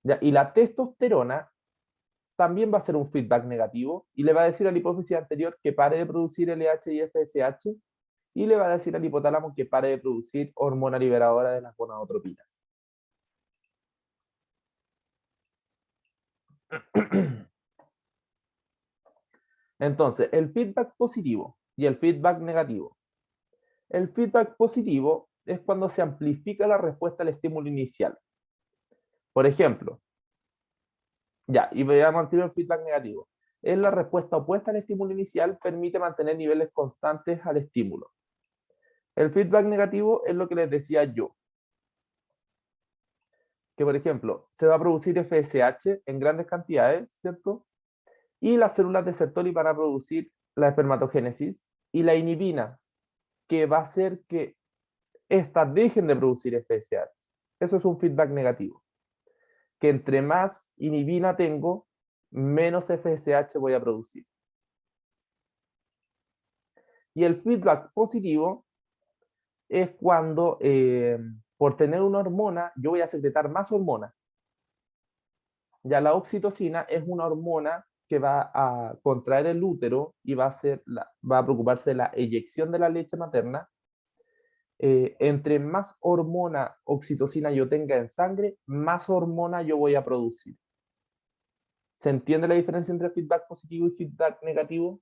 ¿Ya? Y la testosterona también va a ser un feedback negativo y le va a decir a la hipófisis anterior que pare de producir LH y FSH y le va a decir al hipotálamo que pare de producir hormona liberadora de las gonadotropinas. Entonces, el feedback positivo y el feedback negativo. El feedback positivo es cuando se amplifica la respuesta al estímulo inicial. Por ejemplo, ya, y veamos al tiro el feedback negativo. Es la respuesta opuesta al estímulo inicial, permite mantener niveles constantes al estímulo. El feedback negativo es lo que les decía yo. Que, por ejemplo, se va a producir FSH en grandes cantidades, ¿cierto? Y las células de Sertoli van a producir la espermatogénesis y la inhibina, que va a hacer que estas dejen de producir FSH. Eso es un feedback negativo. Que entre más inhibina tengo, menos FSH voy a producir. Y el feedback positivo es cuando, por tener una hormona, yo voy a secretar más hormona. Ya la oxitocina es una hormona que va a contraer el útero y va a preocuparse de la eyección de la leche materna. Entre más hormona oxitocina yo tenga en sangre, más hormona yo voy a producir. ¿Se entiende la diferencia entre feedback positivo y feedback negativo?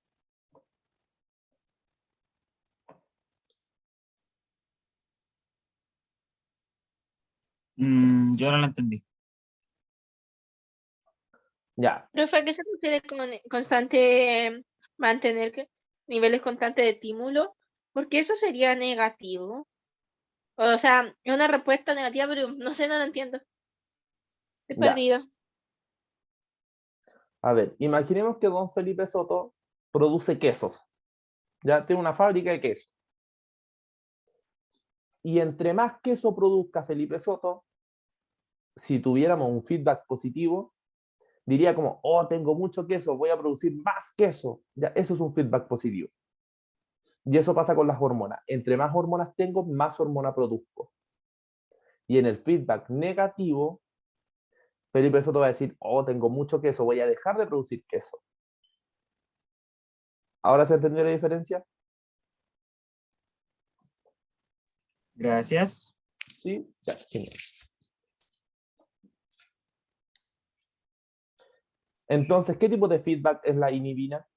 Yo no lo entendí. Ya, profe, ¿a qué se refiere con constante, mantener niveles constantes de estímulo? Porque eso sería negativo. O sea, es una respuesta negativa, pero no sé, no lo entiendo. Estoy ya. perdida. A ver, imaginemos que don Felipe Soto produce quesos. Ya tiene una fábrica de queso. Y entre más queso produzca Felipe Soto, si tuviéramos un feedback positivo, diría como, oh, tengo mucho queso, voy a producir más queso. Ya, eso es un feedback positivo. Y eso pasa con las hormonas. Entre más hormonas tengo, más hormona produzco. Y en el feedback negativo, Felipe Soto va a decir, oh, tengo mucho queso, voy a dejar de producir queso. ¿Ahora se entendió la diferencia? Gracias. Sí, ya, genial. Entonces, ¿qué tipo de feedback es la inhibina?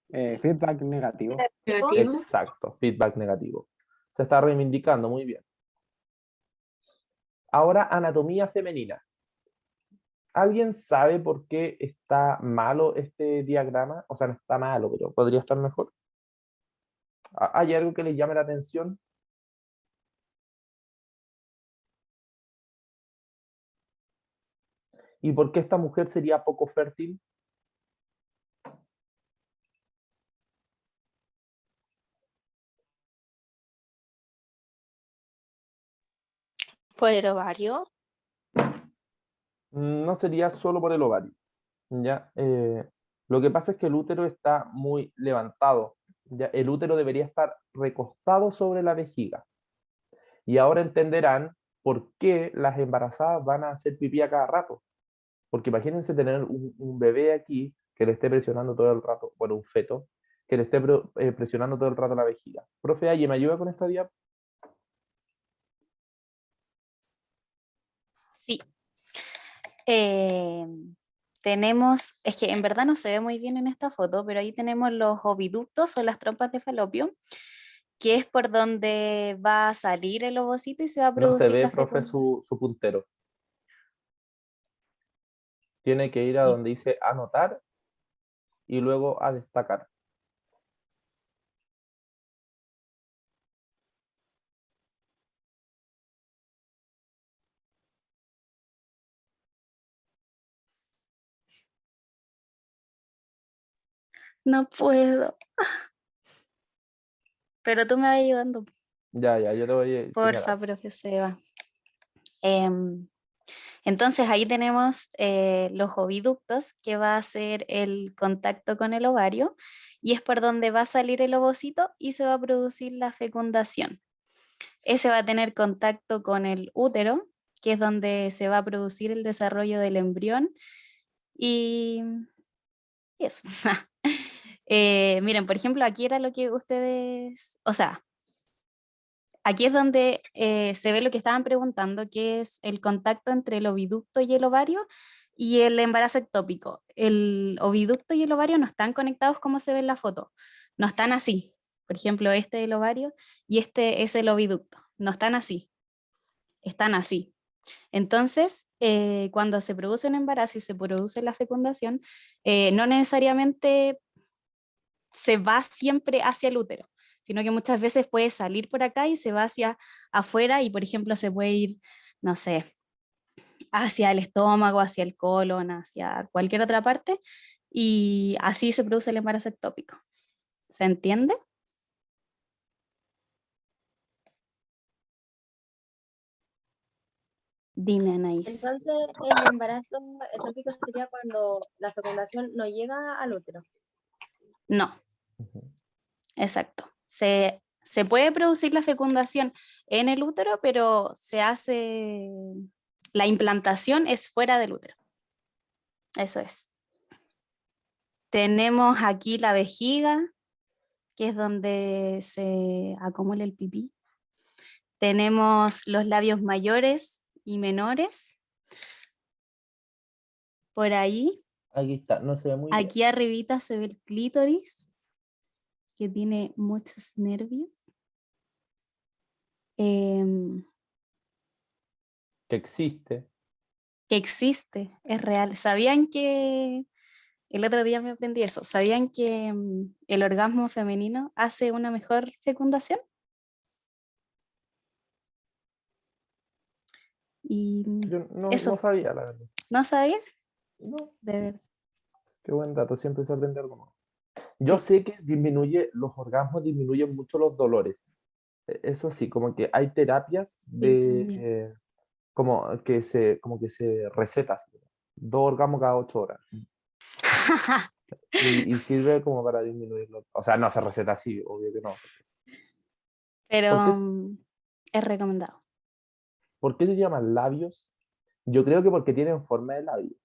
Feedback negativo. Negativo. Exacto, feedback negativo. Se está reivindicando muy bien. Ahora, anatomía femenina. ¿Alguien sabe por qué está malo este diagrama? O sea, no está malo, pero podría estar mejor. ¿Hay algo que les llame la atención? ¿Y por qué esta mujer sería poco fértil? Por el ovario. No sería solo por el ovario. ¿Ya? Lo que pasa es que el útero está muy levantado. ¿Ya? El útero debería estar recostado sobre la vejiga. Y ahora entenderán por qué las embarazadas van a hacer pipí a cada rato. Porque imagínense tener un bebé aquí que le esté presionando todo el rato, bueno, un feto, que le esté presionando todo el rato la vejiga. Profe Aye, ¿me ayuda con esta diapositiva? Sí. Tenemos, es que en verdad no se ve muy bien en esta foto, pero ahí tenemos los oviductos o las trompas de falopio, que es por donde va a salir el ovocito y se va a No se producir ve, la profe, fecundación. su puntero. Tiene que ir a donde dice anotar y luego a destacar. No puedo. Pero tú me vas ayudando. Ya, yo te voy a Porfa, señalar. profe Seba. Entonces ahí tenemos los oviductos, que va a ser el contacto con el ovario, y es por donde va a salir el ovocito y se va a producir la fecundación. Ese va a tener contacto con el útero, que es donde se va a producir el desarrollo del embrión. Y eso. Miren, por ejemplo, aquí era lo que ustedes, o sea, aquí es donde se ve lo que estaban preguntando, que es el contacto entre el oviducto y el ovario y el embarazo ectópico. El oviducto y el ovario no están conectados como se ve en la foto, no están así. Por ejemplo, este es el ovario y este es el oviducto. No están así, están así. Entonces, cuando se produce un embarazo y se produce la fecundación, no necesariamente se va siempre hacia el útero, sino que muchas veces puede salir por acá y se va hacia afuera y, por ejemplo, se puede ir, no sé, hacia el estómago, hacia el colon, hacia cualquier otra parte y así se produce el embarazo ectópico. ¿Se entiende? Dime, Anaís. Entonces, el embarazo ectópico sería cuando la fecundación no llega al útero. No, exacto. Se puede producir la fecundación en el útero, pero se hace, la implantación es fuera del útero. Eso es. Tenemos aquí la vejiga, que es donde se acumula el pipí. Tenemos los labios mayores y menores. Por ahí. Aquí está, no se ve muy bien. Aquí arribita se ve el clítoris, que tiene muchos nervios. Que existe. Que existe, es real. ¿Sabían que, el otro día me aprendí eso, ¿sabían que el orgasmo femenino hace una mejor fecundación? Y Yo no eso, sabía, la verdad. ¿no sabían? No, De verdad. qué buen dato, siempre se aprende algo nuevo. Yo sé que los orgasmos disminuyen mucho los dolores. Eso sí, como que hay terapias Sí, también. como que se receta así, 2 orgasmos cada 8 horas. Y sirve como para disminuirlo. O sea, no se receta así, obvio que no. Pero Porque Es recomendado. ¿Por qué se llaman labios? Yo creo que porque tienen forma de labio.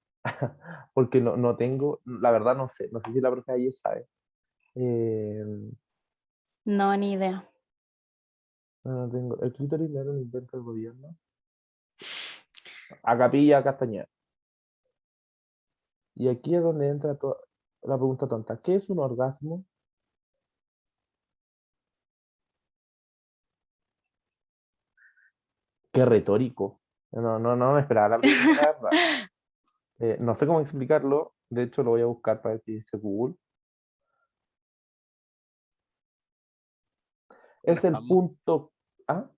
Porque no tengo, la verdad no sé si la profe ahí sabe. Eh, No, ni idea. no tengo, el clítoris no era un invento del gobierno. A Capilla Castañeda. Y aquí es donde entra la pregunta tonta. ¿Qué es un orgasmo? Qué retórico. No me esperaba la pregunta, la verdad. No sé cómo explicarlo. De hecho, lo voy a buscar para que dice Google. Es el Orgasmo. punto. ¿Ah?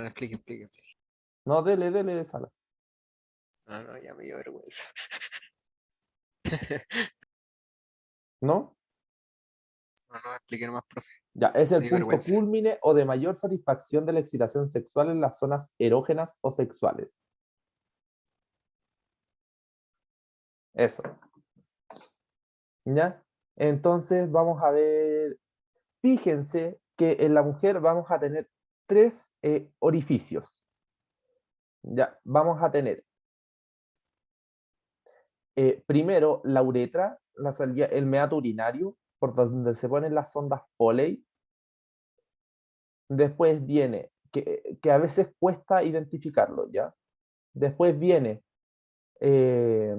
Explique. No, dele, Sala. No, ya me dio vergüenza. ¿No? No, explique más, profe. Ya, es Me el dio punto vergüenza. culmine o de mayor satisfacción de la excitación sexual en las zonas erógenas o sexuales. Eso. ¿Ya? Entonces vamos a ver. Fíjense que en la mujer vamos a tener 3 orificios. Ya, vamos a tener primero la uretra, la salida, el meato urinario, por donde se ponen las sondas Foley. Después viene, que a veces cuesta identificarlo, ¿ya? Después viene, eh,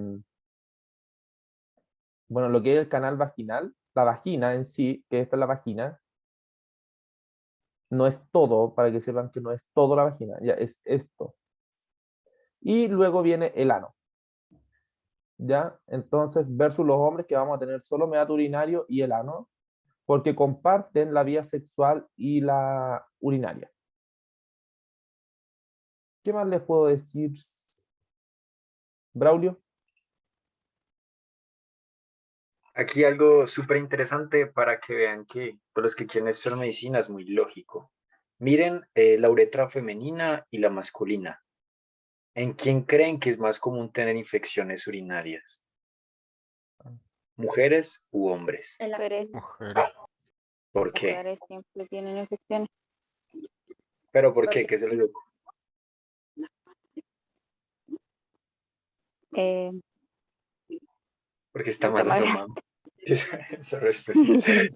bueno, lo que es el canal vaginal, la vagina en sí, que esta es la vagina, no es todo, para que sepan que no es todo la vagina, ya es esto. Y luego viene el ano, ¿ya? Entonces, versus los hombres que vamos a tener solo meato urinario y el ano, porque comparten la vía sexual y la urinaria. ¿Qué más les puedo decir? Braulio. Aquí algo súper interesante para que vean que por los que quieren estudiar medicina es muy lógico. Miren la uretra femenina y la masculina. ¿En quién creen que es más común tener infecciones urinarias? ¿Mujeres u hombres? En las mujeres, Mujeres. ¿Por qué? mujeres siempre tienen infecciones. ¿Pero por qué? Porque ¿Qué se les ocurre? eh, Porque está más está mal. asomado. Esa respuesta.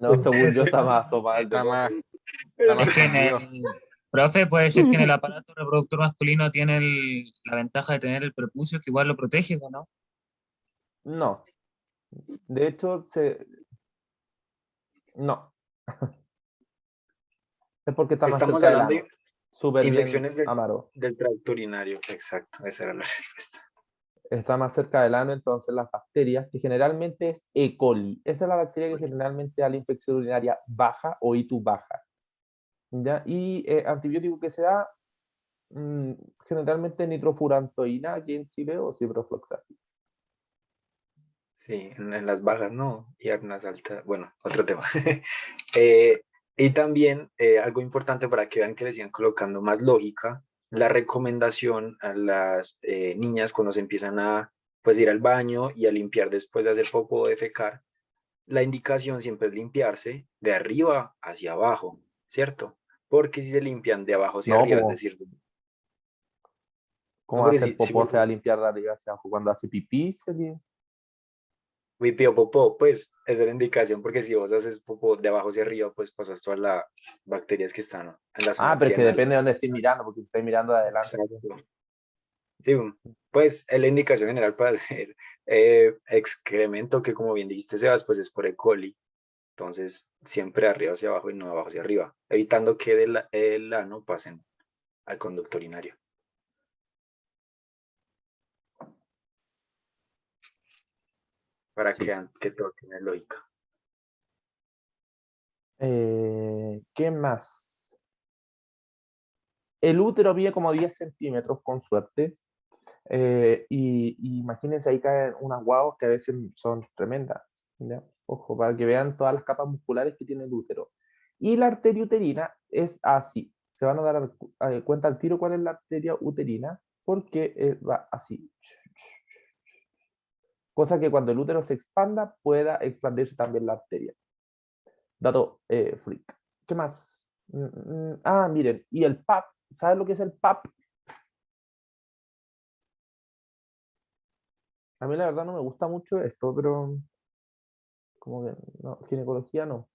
No, según yo está más asomado el Está del más, hombre. está más Es que en prendido. el, profe, puede ser que en el aparato reproductor masculino tiene la ventaja de tener el prepucio que igual lo protege, ¿o no? No. De hecho, no. Es porque está más Estamos cerca del hablando ano. de Súper bien, infecciones Amaro. del tracto urinario. Exacto, esa era la respuesta. Está más cerca del ano, entonces las bacterias, que generalmente es E. coli. Esa es la bacteria que generalmente da la infección urinaria baja o ITU baja. ¿Ya? Y antibiótico que se da, generalmente nitrofurantoína aquí en Chile o ciprofloxacin. Sí, en las bajas no, y en las altas, bueno, otro tema. Eh, y también algo importante para que vean que les sigan colocando más lógica, la recomendación a las niñas cuando se empiezan a pues, ir al baño y a limpiar después de hacer popó o defecar, la indicación siempre es limpiarse de arriba hacia abajo, ¿cierto? Porque si se limpian de abajo hacia No, arriba, es como, decir, no como porque hacer popó se va a limpiar de arriba hacia abajo. Cuando hace pipí, se limpia. pipí o popó, pues esa es la indicación, porque si vos haces popó de abajo hacia arriba, pues pasas todas las bacterias que están en la Ah, zona pero es que perianal. depende de dónde estés mirando, porque si estás mirando de adelante. Exacto. Sí, pues es la indicación general para hacer excremento, que como bien dijiste, Sebas, pues es por E. coli. Entonces, siempre de arriba hacia abajo y no de abajo hacia arriba, evitando que el ano pasen al conducto urinario. Para Sí. que todo tiene lógica. ¿Qué más? El útero mide como 10 centímetros con suerte. Y imagínense, ahí caen unas guavas que a veces son tremendas. ¿Ya? Ojo, para que vean todas las capas musculares que tiene el útero. Y la arteria uterina es así. Se van a dar cuenta al tiro cuál es la arteria uterina, porque va así. Cosa que cuando el útero se expanda, pueda expandirse también la arteria. Dato freak. ¿Qué más? Miren, y el PAP, ¿sabes lo que es el PAP? A mí la verdad no me gusta mucho esto, pero como que no, ginecología no.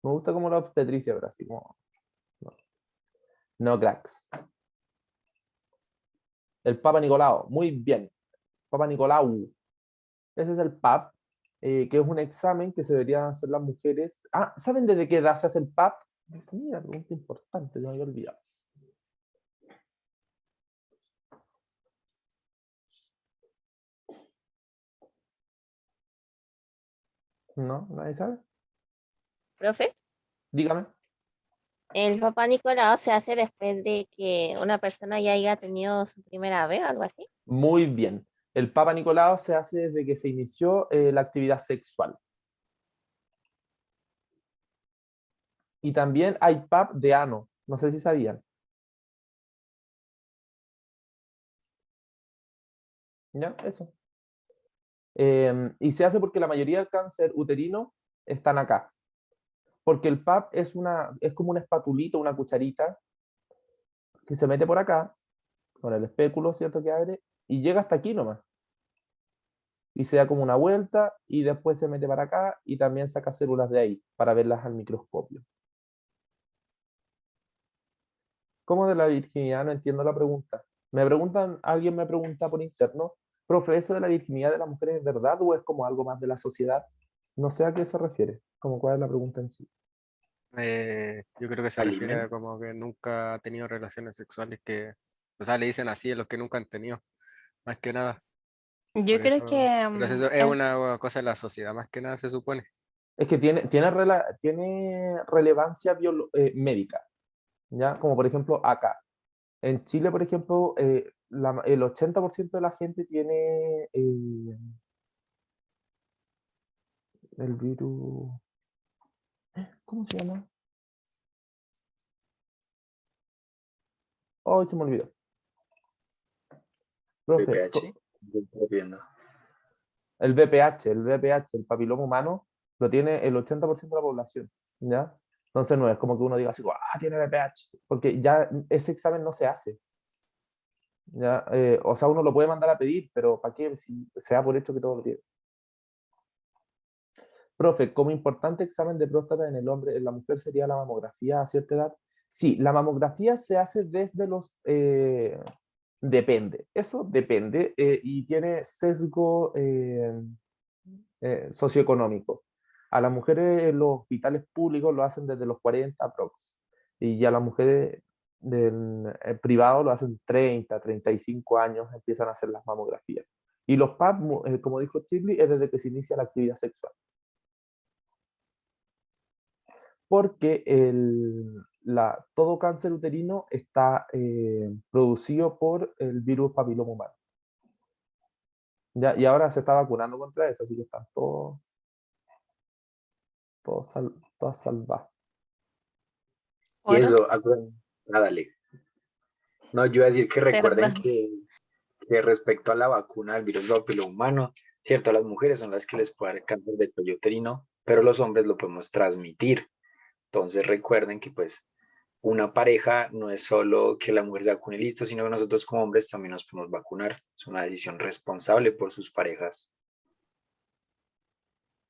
Me gusta como la obstetricia, pero así como no, no cracks. El Papa Nicolau, muy bien. Papa Nicolau. Ese es el PAP, que es un examen que se deberían hacer las mujeres. ¿Saben desde qué edad se hace el PAP? Mira, pregunta importante, no me había olvidado. ¿No? ¿Nadie sabe? Profe, Dígame. el Papá Nicolau se hace después de que una persona ya haya tenido su primera vez, algo así. Muy bien. El Papa Nicolau se hace desde que se inició la actividad sexual. Y también hay PAP de ano. No sé si sabían. ¿Ya? Eso. Y se hace porque la mayoría del cáncer uterino están acá. Porque el PAP es como una espatulita, una cucharita que se mete por acá, con el espéculo, ¿cierto? Que abre, y llega hasta aquí nomás. Y se da como una vuelta y después se mete para acá y también saca células de ahí para verlas al microscopio. ¿Cómo de la virginidad? No entiendo la pregunta. Alguien me pregunta por interno, profe, ¿eso de la virginidad de las mujeres es verdad o es como algo más de la sociedad? No sé a qué se refiere, como cuál es la pregunta en sí. Yo creo que se refiere a como que nunca ha tenido relaciones sexuales que, o sea, le dicen así a los que nunca han tenido, más que nada. Yo Por creo eso, que pero eso es una cosa de la sociedad, más que nada se supone. Es que tiene relevancia médica, ¿ya? Como por ejemplo acá. En Chile, por ejemplo, el 80% de la gente tiene el virus. ¿Cómo se llama? Oh, se me olvidó. Profe, VPH. Yo estoy viendo. el VPH, el papiloma humano, lo tiene el 80% de la población, ¿ya? Entonces no es como que uno diga así, tiene VPH, porque ya ese examen no se hace, ¿ya? O sea, uno lo puede mandar a pedir, pero ¿para qué? Si se da por hecho que todo lo tiene. Profe, como importante examen de próstata en el hombre, en la mujer sería la mamografía a cierta edad. Sí, la mamografía se hace desde los... depende, eso depende y tiene sesgo socioeconómico. A las mujeres en los hospitales públicos lo hacen desde los 40 aprox. Y ya las mujeres del privado lo hacen 35 años, empiezan a hacer las mamografías. Y los PAP, como dijo Chigli, es desde que se inicia la actividad sexual. Porque todo cáncer uterino está producido por el virus papiloma humano. ¿Ya? Y ahora se está vacunando contra eso, así que están todas salvadas. Y eso, dale. No, yo iba a decir que recuerden Perdón. que respecto a la vacuna del virus papiloma humano, cierto, las mujeres son las que les puede dar cáncer de cuello uterino, pero los hombres lo podemos transmitir. Entonces recuerden que pues una pareja no es solo que la mujer se vacune y listo, sino que nosotros como hombres también nos podemos vacunar. Es una decisión responsable por sus parejas.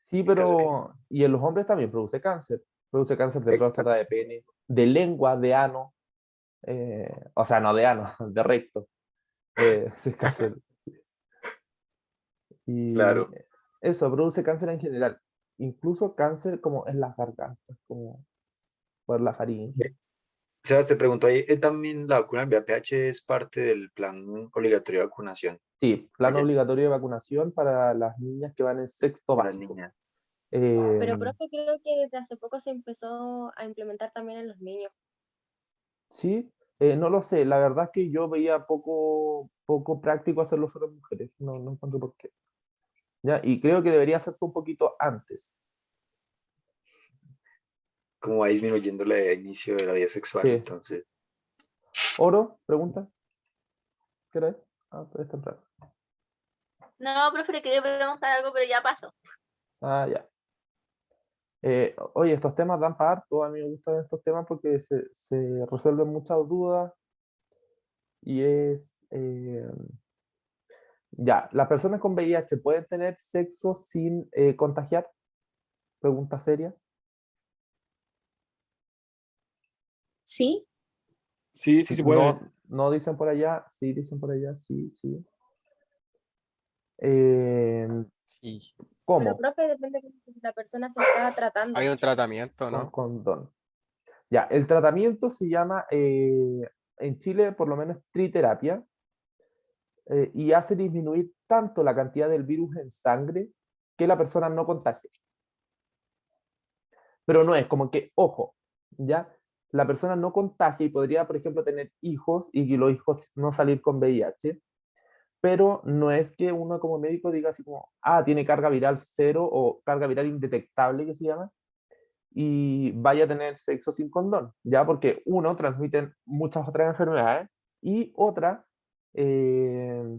Sí, En caso de que... pero y en los hombres también produce cáncer. Produce cáncer de próstata, Exacto. de pene, de lengua, de ano. O sea, no de ano, de recto. Ese es cáncer. Y Claro. eso, produce cáncer en general. Incluso cáncer como en las gargantas, como por la faringe. Sebas, te pregunto ahí, ¿también la vacuna del VPH es parte del plan obligatorio de vacunación? Sí, plan Allá, obligatorio de vacunación para las niñas que van en sexto para las básico. niñas. Pero, profe, creo que desde hace poco se empezó a implementar también en los niños. Sí, no lo sé. La verdad es que yo veía poco práctico hacerlo solo en mujeres. No encuentro por qué. ¿Ya? Y creo que debería hacerse un poquito antes. Como va disminuyendo el inicio de la vida sexual, Sí. entonces. Oro, pregunta. ¿Qué hora es? Es temprano. No, profe, le quería preguntar algo, pero ya pasó. Ya. Oye, estos temas dan para harto, a mí me gustan estos temas porque se resuelven muchas dudas y ya, ¿las personas con VIH pueden tener sexo sin contagiar? Pregunta seria. ¿Sí? Sí, sí se puede. No dicen por allá, sí dicen por allá, sí, sí. Eh, Sí. Pero, ¿Cómo? profe, depende de si la persona se está tratando. Hay un tratamiento, Con ¿no? condón. Ya, el tratamiento se llama, en Chile por lo menos, triterapia, y hace disminuir tanto la cantidad del virus en sangre que la persona no contagie. Pero no es como que, ojo, ¿ya? La persona no contagia y podría, por ejemplo, tener hijos y que los hijos no salir con VIH, pero no es que uno como médico diga así como, ah, tiene carga viral cero o carga viral indetectable, que se llama, y vaya a tener sexo sin condón, ¿ya? Porque uno, transmiten muchas otras enfermedades y otra, eh,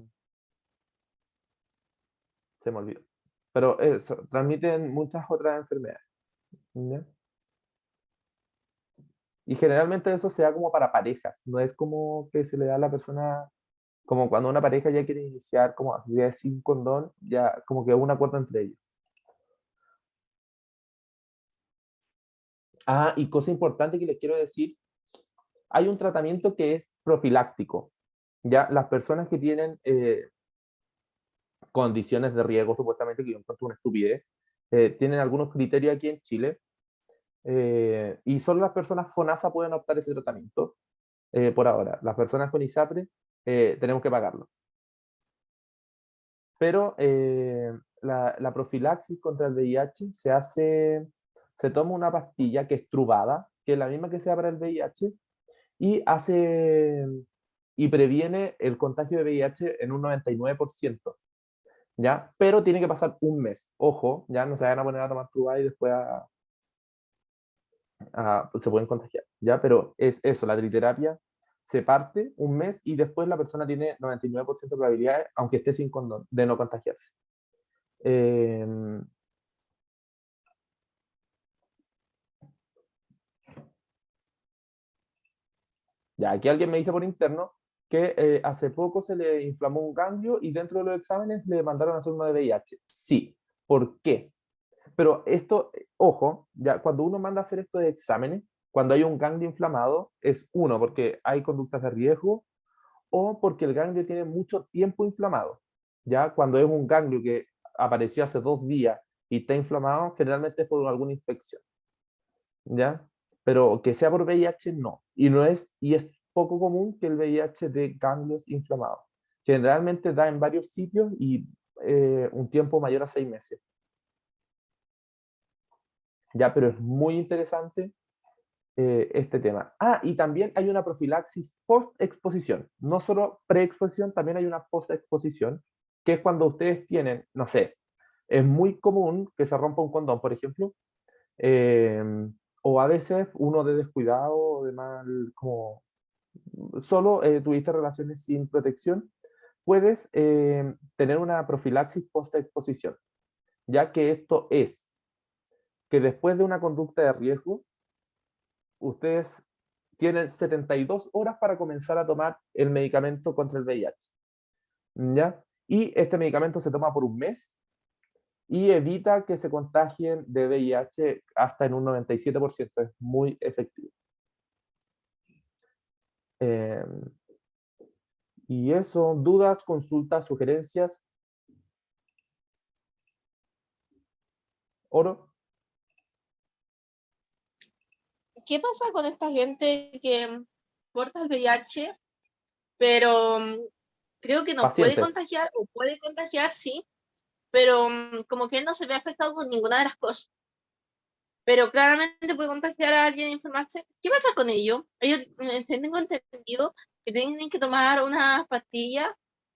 se me olvidó, pero eso, transmiten muchas otras enfermedades, ¿ya? Y generalmente eso se da como para parejas, no es como que se le da a la persona, como cuando una pareja ya quiere iniciar como actividades sin condón, ya como que un acuerdo entre ellos. Ah, y cosa importante que les quiero decir, hay un tratamiento que es profiláctico. Ya las personas que tienen condiciones de riesgo, supuestamente, que yo encuentro una estupidez, tienen algunos criterios aquí en Chile, y solo las personas FONASA pueden optar ese tratamiento, por ahora. Las personas con ISAPRE tenemos que pagarlo. Pero la profilaxis contra el VIH se toma una pastilla que es Truvada, que es la misma que se da para el VIH, y y previene el contagio de VIH en un 99%, ¿ya? Pero tiene que pasar un mes. Ojo, ya no se vayan a poner a tomar Truvada y después pues se pueden contagiar, ¿ya? Pero es eso, la triterapia se parte un mes y después la persona tiene 99% de probabilidades, aunque esté sin condón, de no contagiarse. Ya, aquí alguien me dice por interno que hace poco se le inflamó un ganglio y dentro de los exámenes le mandaron a hacer uno de VIH. Sí, ¿por qué? Pero esto, ojo, ya cuando uno manda a hacer estos exámenes, cuando hay un ganglio inflamado, es uno, porque hay conductas de riesgo o porque el ganglio tiene mucho tiempo inflamado. Ya cuando es un ganglio que apareció hace 2 días y está inflamado, generalmente es por alguna infección. ¿Ya? Pero que sea por VIH, no. Y es poco común que el VIH dé ganglios inflamados. Generalmente da en varios sitios y un tiempo mayor a 6 meses. Ya, pero es muy interesante este tema. Ah, y también hay una profilaxis post-exposición. No solo pre-exposición, también hay una post-exposición, que es cuando ustedes tienen, no sé, es muy común que se rompa un condón, por ejemplo, o a veces uno de descuidado, de mal, como solo tuviste relaciones sin protección, puedes tener una profilaxis post-exposición, ya que esto es que después de una conducta de riesgo, ustedes tienen 72 horas para comenzar a tomar el medicamento contra el VIH, ¿ya? Y este medicamento se toma por un mes y evita que se contagien de VIH hasta en un 97%, es muy efectivo. Y eso, dudas, consultas, sugerencias. Oro. ¿Qué pasa con esta gente que porta el VIH, pero creo que no puede Pacientes. contagiar o puede contagiar, sí, pero como que él no se ve afectado con ninguna de las cosas? Pero claramente puede contagiar a alguien y enfermarse. ¿Qué pasa con ellos? Ellos tengo entendido que tienen que tomar unas pastillas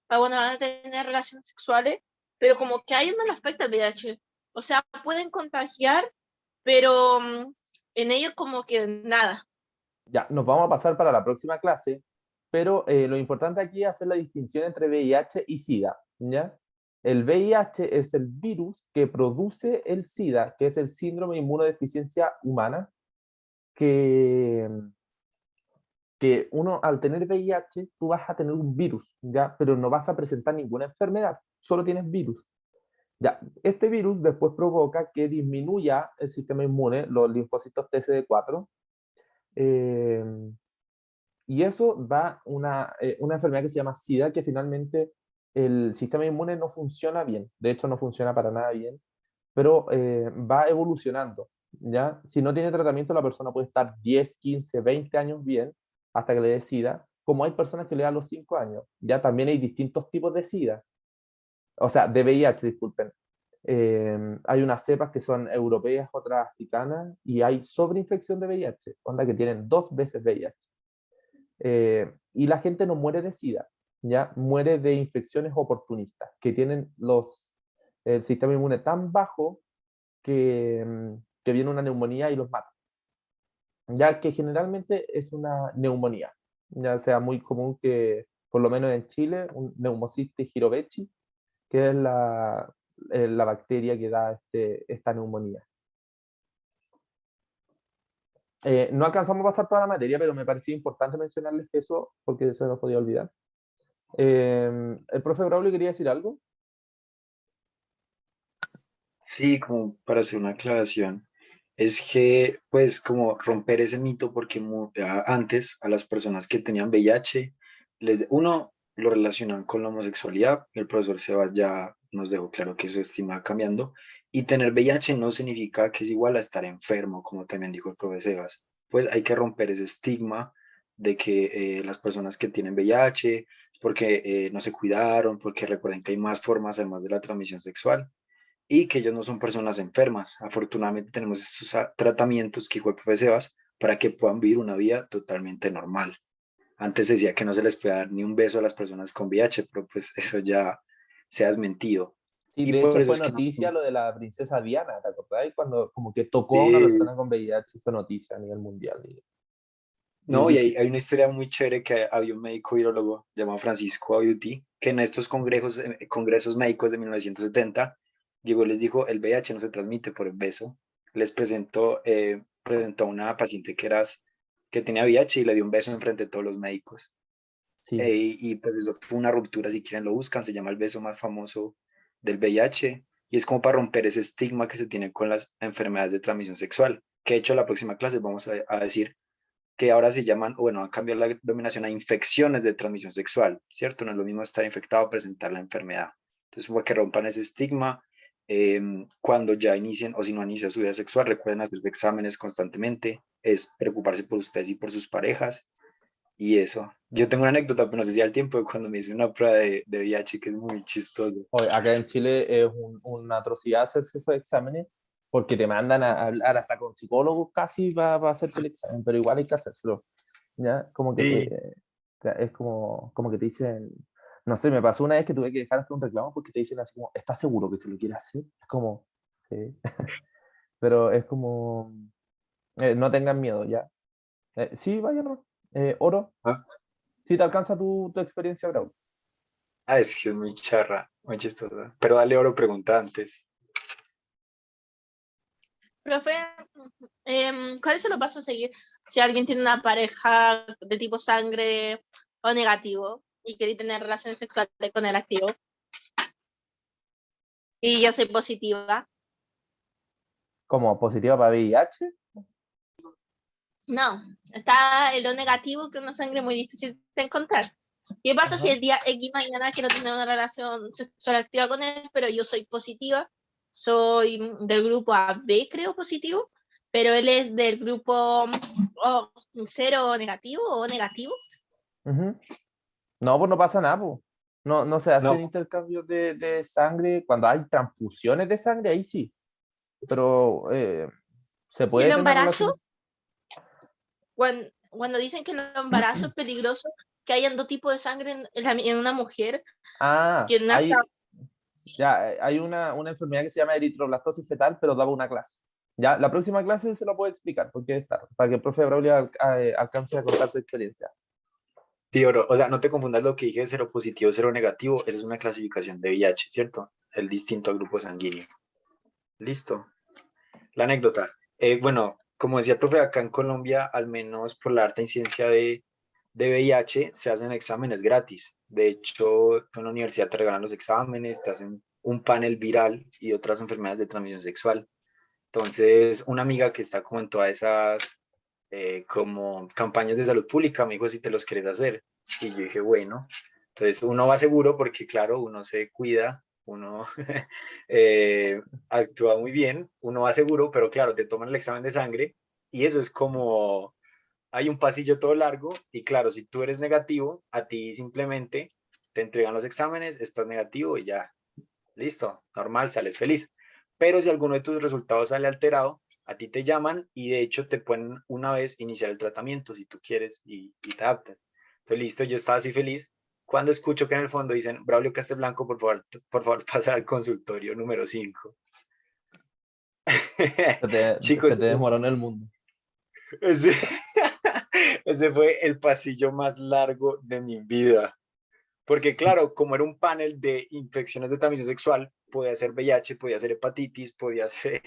para cuando van a tener relaciones sexuales, pero como que a ellos no les afecta el VIH. O sea, pueden contagiar, pero en ellos como que nada. Ya, nos vamos a pasar para la próxima clase, pero lo importante aquí es hacer la distinción entre VIH y SIDA, ¿ya? El VIH es el virus que produce el SIDA, que es el síndrome de inmunodeficiencia humana, que uno al tener VIH, tú vas a tener un virus, ¿ya? Pero no vas a presentar ninguna enfermedad, solo tienes virus. Ya, este virus después provoca que disminuya el sistema inmune, los linfocitos TCD4, y eso da una enfermedad que se llama SIDA, que finalmente el sistema inmune no funciona bien, de hecho no funciona para nada bien, pero va evolucionando, ¿ya? Si no tiene tratamiento, la persona puede estar 10, 15, 20 años bien hasta que le dé SIDA, como hay personas que le dan los 5 años, ya también hay distintos tipos de SIDA, o sea, de VIH, disculpen. Hay unas cepas que son europeas, otras africanas, y hay sobreinfección de VIH, onda que tienen 2 veces VIH. Y la gente no muere de SIDA, ya muere de infecciones oportunistas, que tienen el sistema inmune tan bajo que viene una neumonía y los mata. Ya que generalmente es una neumonía, ya sea muy común que, por lo menos en Chile, un Pneumocystis jirovecii, que es la bacteria que da esta neumonía. No alcanzamos a pasar toda la materia, pero me parecía importante mencionarles eso porque se nos podía olvidar. ¿El profe Braulio quería decir algo? Sí, como para hacer una aclaración, es que pues como romper ese mito porque antes a las personas que tenían VIH, uno lo relacionan con la homosexualidad, el profesor Sebas ya nos dejó claro que eso estima cambiando, y tener VIH no significa que es igual a estar enfermo, como también dijo el profesor Sebas, pues hay que romper ese estigma de que las personas que tienen VIH, porque no se cuidaron, porque recuerden que hay más formas además de la transmisión sexual y que ellos no son personas enfermas. Afortunadamente tenemos estos tratamientos que dijo el profe Sebas para que puedan vivir una vida totalmente normal. Antes decía que no se les puede dar ni un beso a las personas con VIH, pero pues eso ya se ha desmentido. Sí, Y de por hecho eso fue es que noticia lo de la princesa Diana, ¿te acordás? Cuando como que tocó a una no, persona con VIH, fue noticia a nivel mundial. no, y hay una historia muy chévere que había un médico virólogo llamado Francisco Ayuti, que en estos congresos médicos de 1970 llegó y les dijo, el VIH no se transmite por el beso. Les presentó a una paciente que tenía VIH y le dio un beso enfrente de todos los médicos. Sí. Y pues eso fue una ruptura, si quieren lo buscan, se llama el beso más famoso del VIH, y es como para romper ese estigma que se tiene con las enfermedades de transmisión sexual, que de hecho la próxima clase vamos a decir que ahora se llaman, o bueno, han cambiado la denominación a infecciones de transmisión sexual, ¿cierto? No es lo mismo estar infectado o presentar la enfermedad. Entonces, para que rompan ese estigma, cuando ya inicien o si no inician su vida sexual, recuerden hacer exámenes constantemente, es preocuparse por ustedes y por sus parejas, y eso. Yo tengo una anécdota, pero no sé si al tiempo de cuando me hice una prueba de VIH, que es muy chistoso. Acá en Chile es una atrocidad hacerse esos exámenes porque te mandan a hablar hasta con psicólogos casi para hacerte el examen, pero igual hay que hacerlo. ¿Ya? Como que Sí. es como que te dicen, no sé, me pasó una vez que tuve que dejar hasta un reclamo porque te dicen así como, ¿estás seguro que se lo quieres hacer? Es como, sí. Pero es como, no tengan miedo, ¿ya? Sí, vayan, Oro, ¿Ah? sí te alcanza tu experiencia, Bravo. Es que es muy charra, muy chistosa. Pero dale, Oro, pregunta antes. Profe, ¿cuáles son los pasos a seguir si alguien tiene una pareja de tipo sangre o negativo y quiere tener relaciones sexuales con el activo? Y yo soy positiva. ¿Como positiva para VIH? No, está el O negativo, que es una sangre muy difícil de encontrar. ¿Qué pasa si el día X mañana quiero tener una relación sexual activa con él, pero yo soy positiva? Soy del grupo AB, creo, positivo, pero él es del grupo cero negativo o negativo. No, pues no pasa nada, pues. No se hacen No. intercambios de sangre. Cuando hay transfusiones de sangre, ahí sí. Pero se ¿Y puede el tener embarazo? relaciones. Cuando dicen que el embarazo es peligroso, que hayan dos tipos de sangre en una mujer. Que hay una enfermedad que se llama eritroblastosis fetal, pero daba una clase. Ya, la próxima clase se lo puedo explicar, porque es tarde, para que el profe Braulio alcance a contar su experiencia. Sí, oro. O sea, no te confundas lo que dije de cero positivo, cero negativo. Esa es una clasificación de VIH, ¿cierto? El distinto al grupo sanguíneo. Listo. La anécdota. Bueno, como decía el profe, acá en Colombia, al menos por la alta incidencia de VIH, se hacen exámenes gratis. De hecho, en la universidad te regalan los exámenes, te hacen un panel viral y otras enfermedades de transmisión sexual. Entonces, una amiga que está como en todas esas como campañas de salud pública me dijo si te los quieres hacer. Y yo dije, bueno. Entonces, uno va seguro porque, claro, uno se cuida, uno actúa muy bien, uno va seguro, pero claro, te toman el examen de sangre y eso es como, hay un pasillo todo largo y claro, si tú eres negativo, a ti simplemente te entregan los exámenes, estás negativo y ya, listo, normal, sales feliz. Pero si alguno de tus resultados sale alterado, a ti te llaman y de hecho te pueden una vez iniciar el tratamiento si tú quieres y te adaptas. Entonces, listo, yo estaba así feliz cuando escucho que en el fondo dicen, Braulio Castelblanco, por favor, pasa al consultorio número 5. Chicos, Se te demoró en el mundo. ese, ese fue el pasillo más largo de mi vida. Porque claro, como era un panel de infecciones de transmisión sexual, podía ser VIH, podía ser hepatitis, podía ser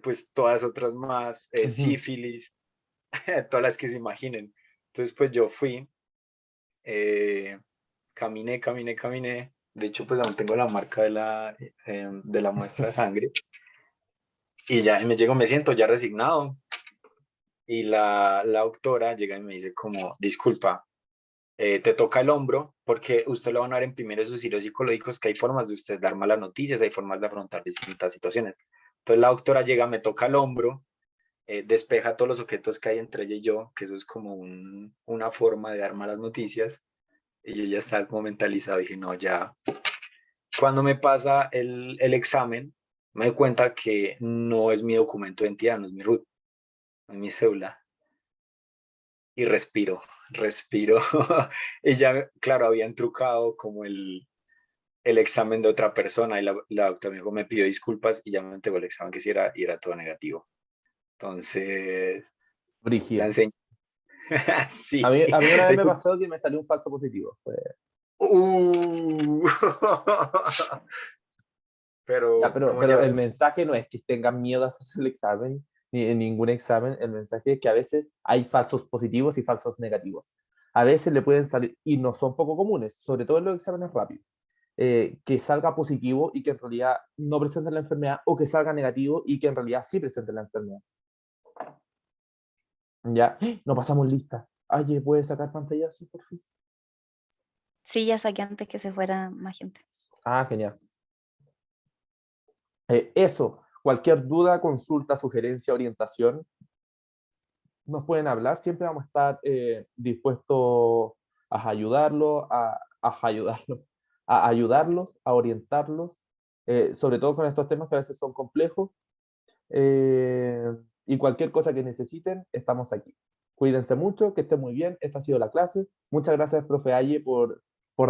pues todas otras más, sífilis, todas las que se imaginen. Entonces pues yo fui, caminé. De hecho pues aún tengo la marca de la muestra de sangre. Y ya me siento ya resignado. Y la doctora llega y me dice como, disculpa, te toca el hombro porque usted lo van a ver en primeros auxilios psicológicos que hay formas de usted dar malas noticias, hay formas de afrontar distintas situaciones. Entonces la doctora llega, me toca el hombro, despeja todos los objetos que hay entre ella y yo, que eso es como una forma de dar malas noticias. Y yo ya estaba como mentalizado, dije, no, ya. Cuando me pasa el examen, me doy cuenta que no es mi documento de identidad, no es mi RUT, no es mi cédula. Y respiro. Y ya, claro, habían trucado como el examen de otra persona y la doctora me dijo, me pidió disculpas y ya me entregó el examen que hiciera y era todo negativo. Entonces, la Brígido. enseñé. Sí. A mí una vez me hecho, pasó que me salió un falso positivo. Pero, ¿cómo Pero ya? el mensaje no es que tengan miedo a hacer el examen, ni en ningún examen. El mensaje es que a veces hay falsos positivos y falsos negativos. A veces le pueden salir, y no son poco comunes, sobre todo en los exámenes rápidos, que salga positivo y que en realidad no presente la enfermedad, o que salga negativo y que en realidad sí presente la enfermedad. Ya, no pasamos lista. Oye, ¿puedes sacar pantallazo, por favor? Sí, ya saqué antes que se fuera más gente. Ah, genial. Eso, cualquier duda, consulta, sugerencia, orientación, nos pueden hablar. Siempre vamos a estar dispuestos a ayudarlos, a ayudarlos, a orientarlos, sobre todo con estos temas que a veces son complejos. Y cualquier cosa que necesiten, estamos aquí. Cuídense mucho, que estén muy bien. Esta ha sido la clase. Muchas gracias, profe Aye, por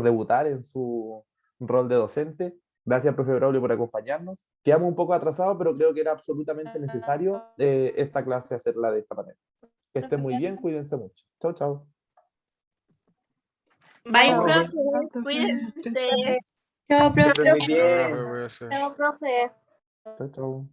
debutar en su rol de docente. Gracias, profe Braulio, por acompañarnos. Quedamos un poco atrasados, pero creo que era absolutamente necesario esta clase hacerla de esta manera. Que estén muy bien, cuídense mucho. Chao, chao. Bye, Chao. profe. Cuídense. Chao, Que profe. estén muy bien. Profe, cuídese. Chao, profe. Chao, chao.